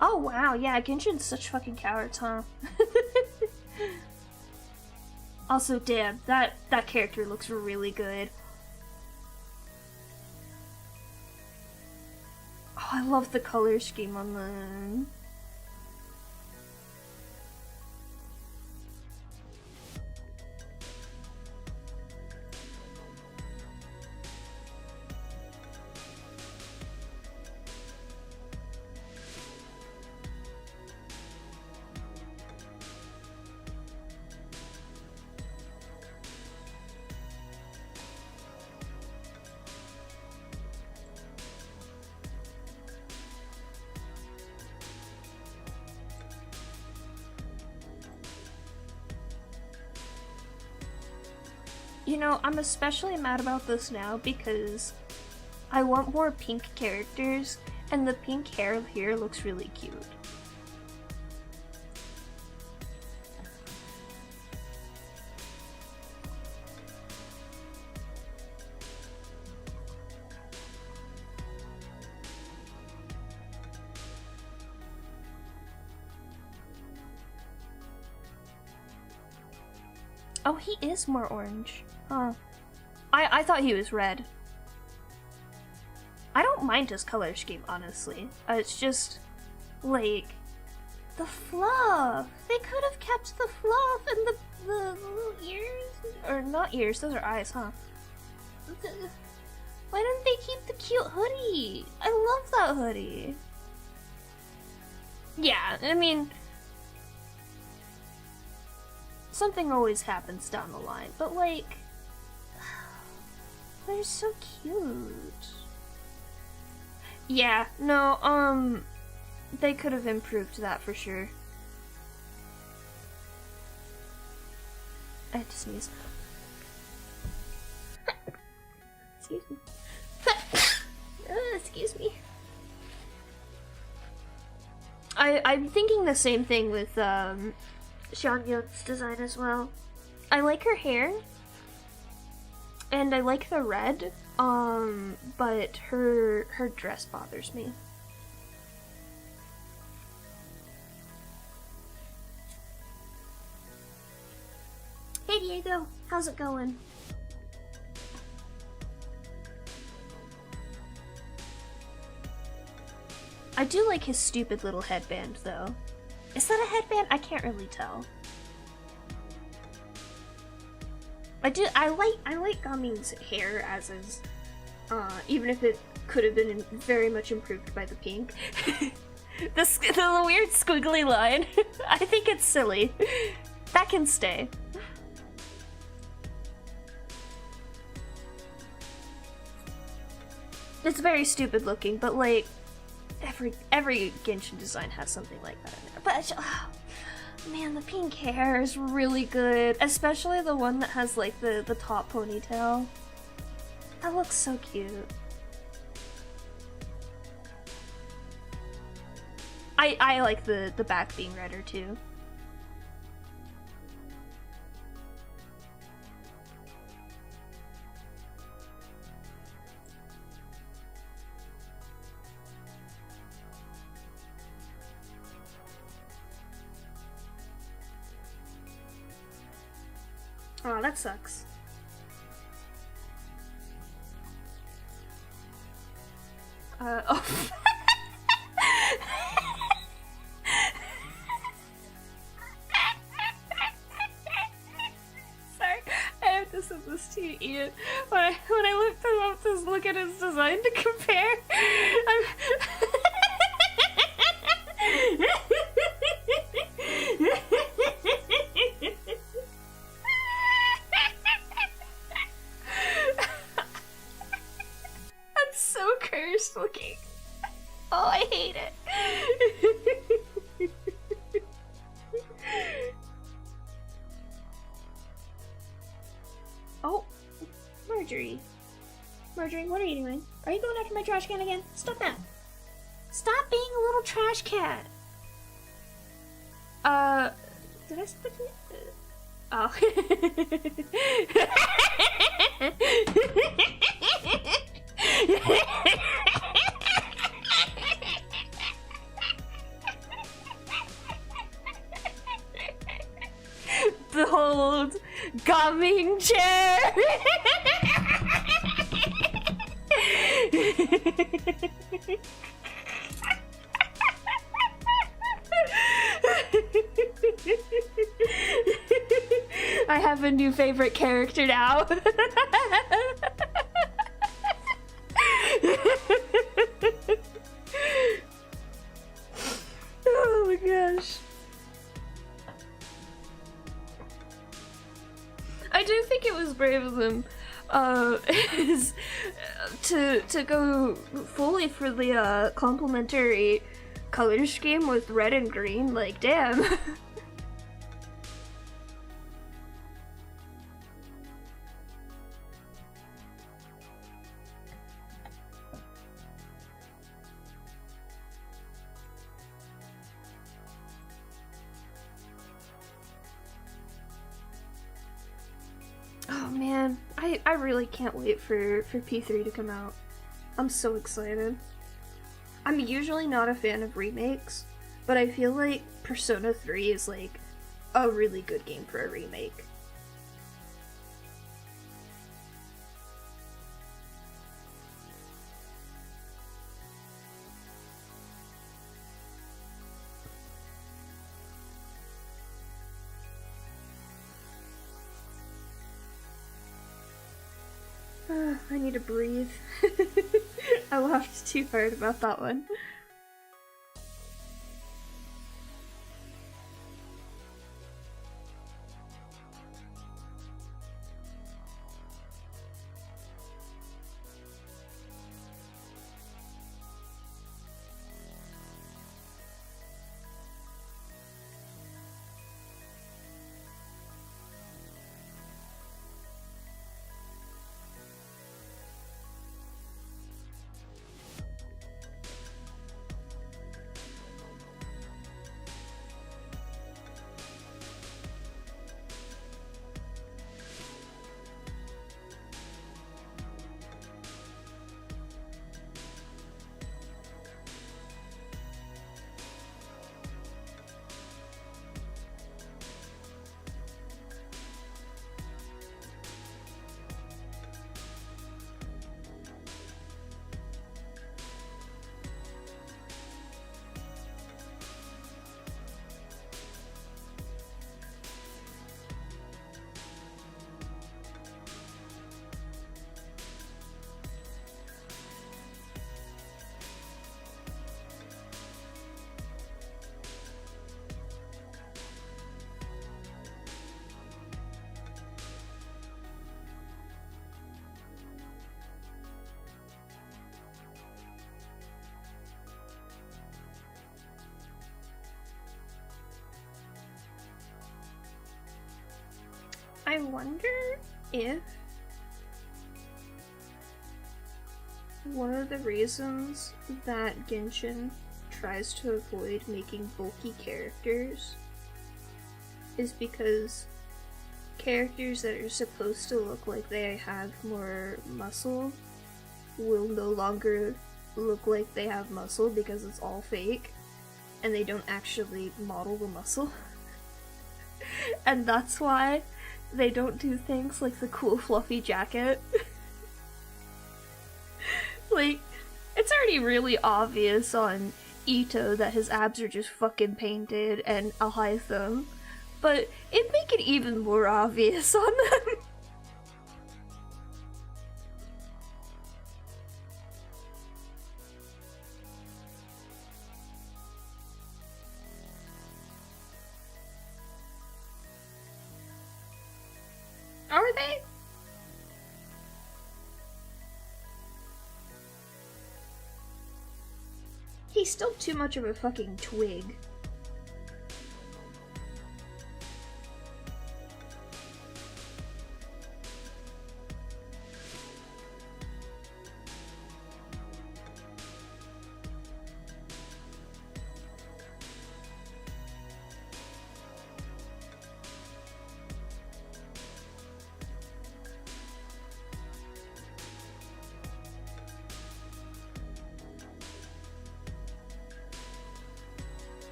Oh wow, yeah, Genshin's such fucking cowards, huh? Also, damn, that character looks really good. Oh, I love the color scheme on them. You know, I'm especially mad about this now because I want more pink characters, and the pink hair here looks really cute. Oh, he is more orange. Huh. I thought he was red. I don't mind his color scheme, honestly. It's just, like, the fluff. They could have kept the fluff and the little ears. Or not ears, those are eyes, huh? Why didn't they keep the cute hoodie? I love that hoodie. Yeah, I mean, something always happens down the line, but like, they're so cute. Yeah, no, they could have improved that for sure. I had to sneeze. Excuse me. Excuse me. I'm thinking the same thing with, Sean Young's design as well. I like her hair, and I like the red, but her dress bothers me. Hey Diego, how's it going? I do like his stupid little headband though. Is that a headband? I can't really tell. I like Gamin's hair as is, even if it could have been very much improved by the pink. the weird squiggly line, I think it's silly. That can stay. It's very stupid looking, but like, every Genshin design has something like that in there. But man, the pink hair is really good, especially the one that has like the top ponytail. That looks so cute. I like the back being redder too. Oh, that sucks. Oh. Sorry, I have to send this to you, Ian. When I looked him up to look at his design to compare, I'm so cursed looking. Oh, I hate it. Oh, Marjorie. Marjorie, what are you doing? Are you going after my trash can again? Stop that. Stop being a little trash cat. Did I spit it? Oh. Behold, gumming chair. I have a new favorite character now. Oh my gosh. I do think it was brave of them to go fully for the complementary color scheme with red and green. Like, damn. Oh man, I really can't wait for P3 to come out. I'm so excited. I'm usually not a fan of remakes, but I feel like Persona 3 is like a really good game for a remake. I need to breathe. I laughed too hard about that one. I wonder if one of the reasons that Genshin tries to avoid making bulky characters is because characters that are supposed to look like they have more muscle will no longer look like they have muscle because it's all fake and they don't actually model the muscle. And that's why they don't do things like the cool fluffy jacket. Like, It's already really obvious on Ito that his abs are just fucking painted and a Hytham, but it'd make it even more obvious on them. Are they? He's still too much of a fucking twig.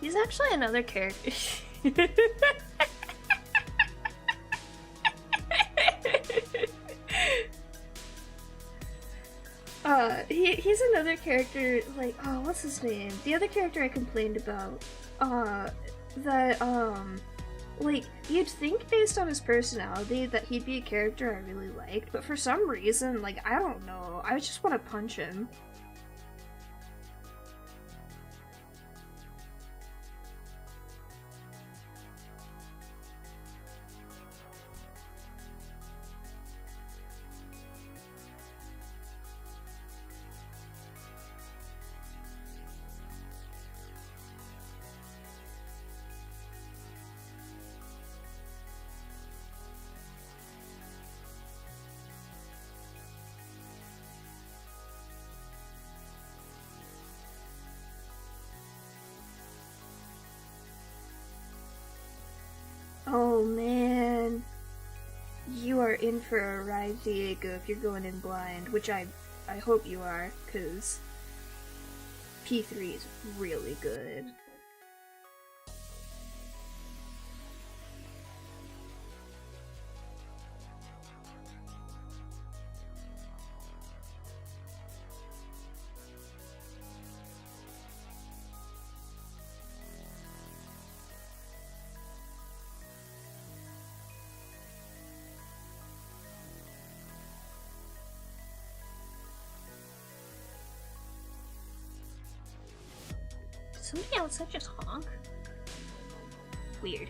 He's actually another character. He's another character, like, oh, what's his name? The other character I complained about, that, like, you'd think based on his personality that he'd be a character I really liked, but for some reason, like, I don't know, I just want to punch him. Oh man, you are in for a ride, Diego, if you're going in blind, which I hope you are, because P3 is really good. Somebody outside just honk? Weird.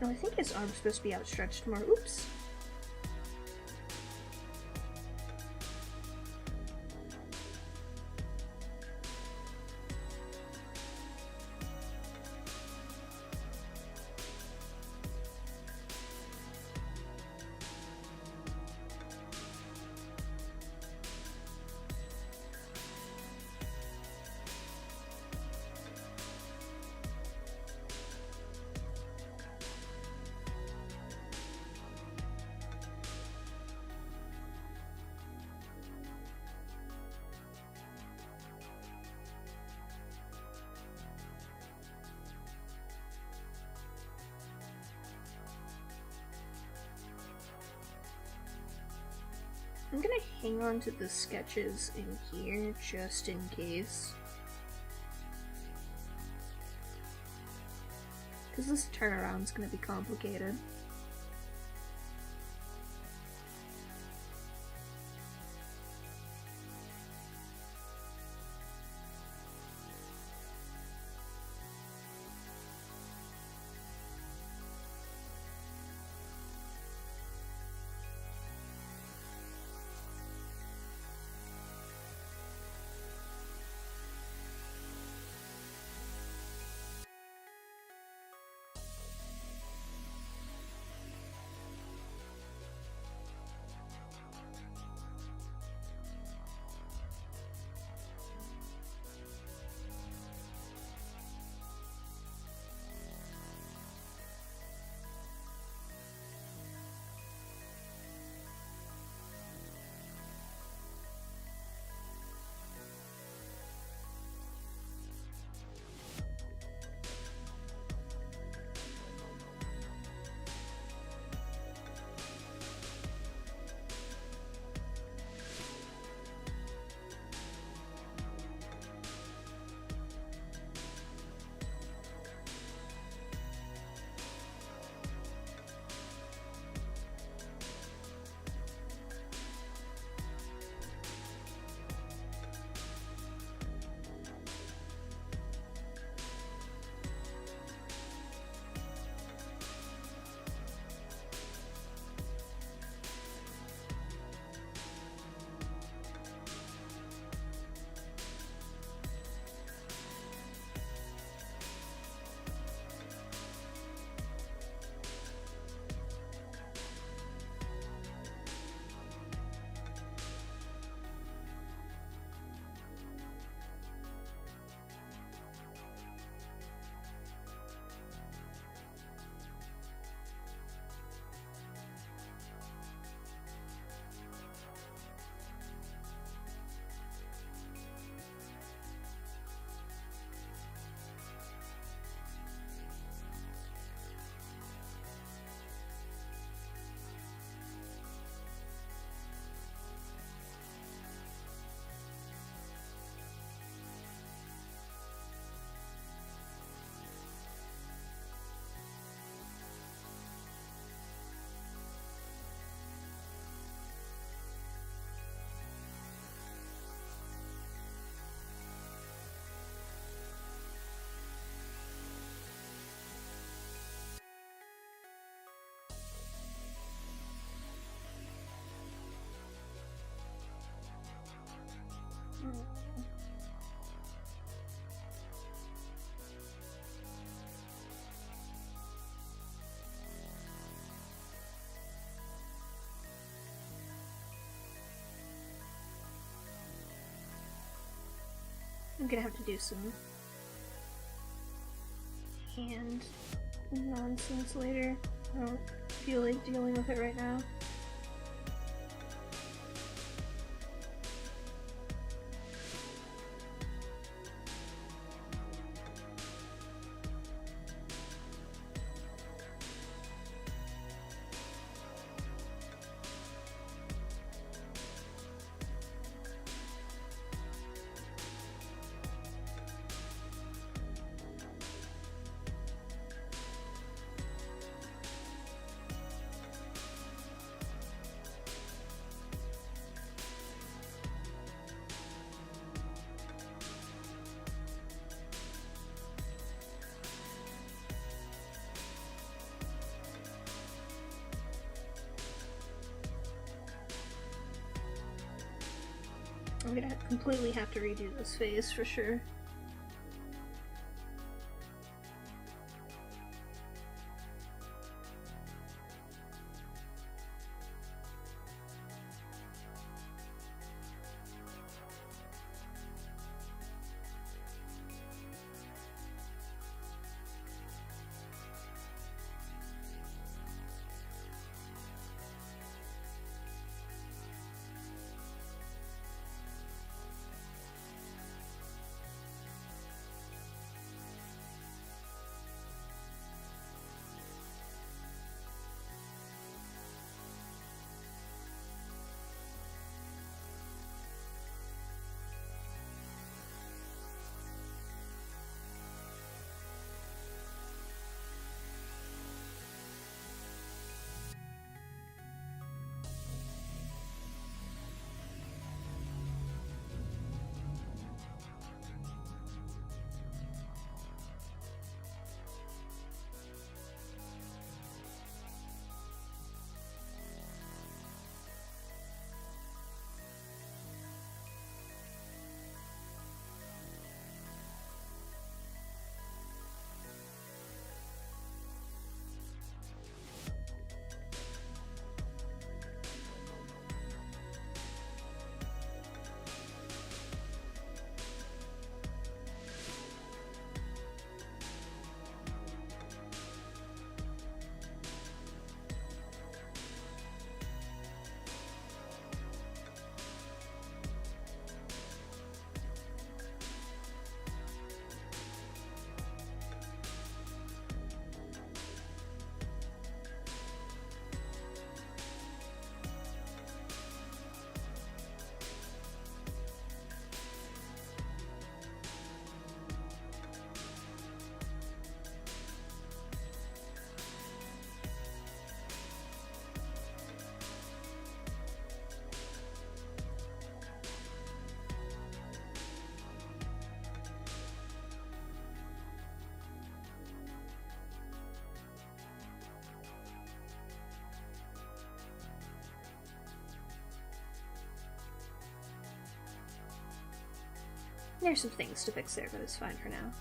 No, I think his arm's supposed to be outstretched more. Oops. I'm gonna hang on to the sketches in here just in case. Because this turnaround's gonna be complicated. I'm gonna have to do some hand nonsense later. I don't feel like dealing with it right now. I'm gonna completely have to redo this phase for sure. There's some things to fix there, but it's fine for now.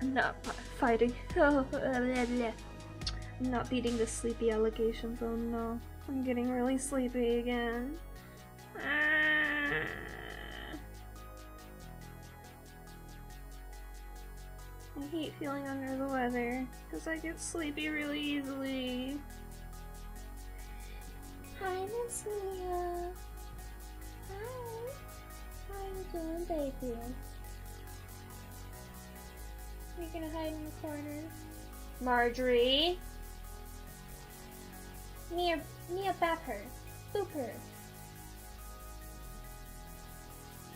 I'm not fighting. Oh, I'm not beating the sleepy allegations. Oh no. I'm getting really sleepy again. I hate feeling under the weather because I get sleepy really easily. Hi, Miss Mia. Hi. How are you doing, baby? You're gonna hide in the corner? Marjorie! Mia, bap her. Boop her.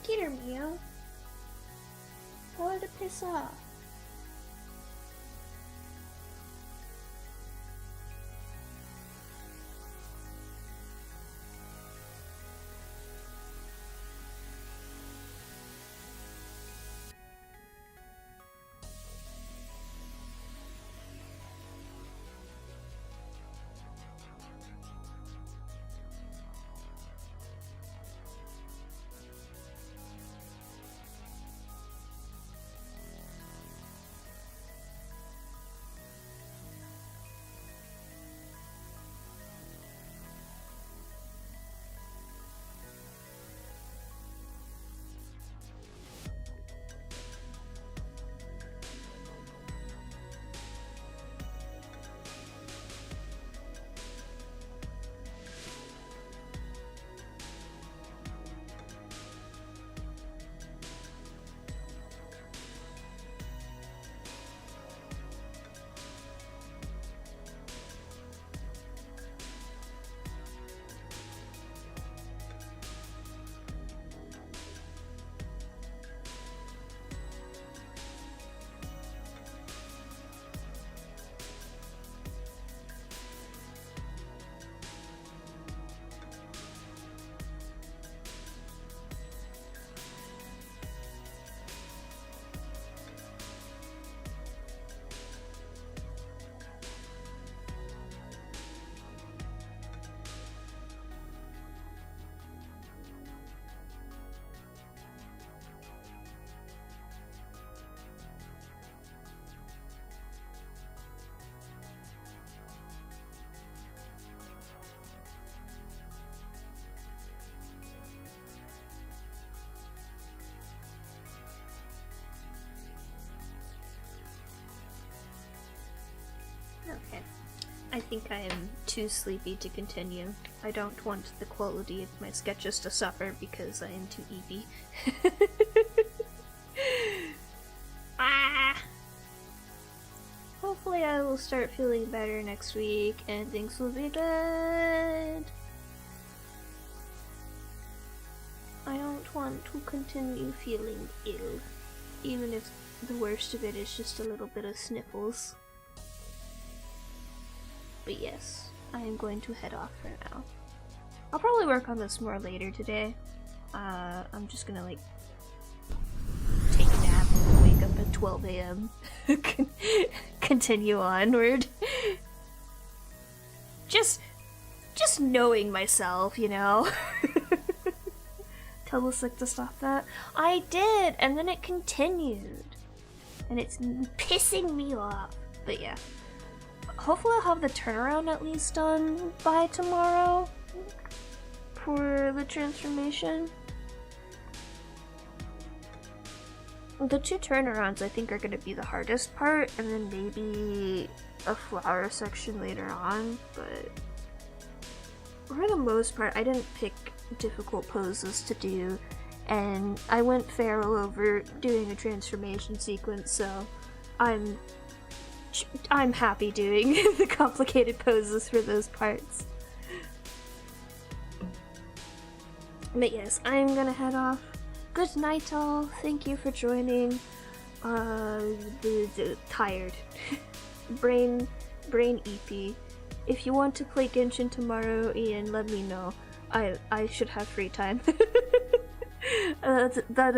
Get her, Mia. Tell her to piss off. Okay. I think I am too sleepy to continue. I don't want the quality of my sketches to suffer because I am too eepy. Hopefully I will start feeling better next week and things will be good. I don't want to continue feeling ill, even if the worst of it is just a little bit of sniffles. But yes, I am going to head off for now. I'll probably work on this more later today. I'm just gonna like take a nap and wake up at 12 a.m. Continue onward. Just knowing myself, you know. Tell the sick to stop that. I did, and then it continued. And it's pissing me off. But yeah. Hopefully I'll have the turnaround at least done by tomorrow for the transformation. The two turnarounds I think are going to be the hardest part, and then maybe a flower section later on, but for the most part I didn't pick difficult poses to do, and I went feral over doing a transformation sequence, so I'm happy doing the complicated poses for those parts. But yes, I'm gonna head off. Good night all, thank you for joining. Tired. brain EP. If you want to play Genshin tomorrow, Ian, let me know. I should have free time. That is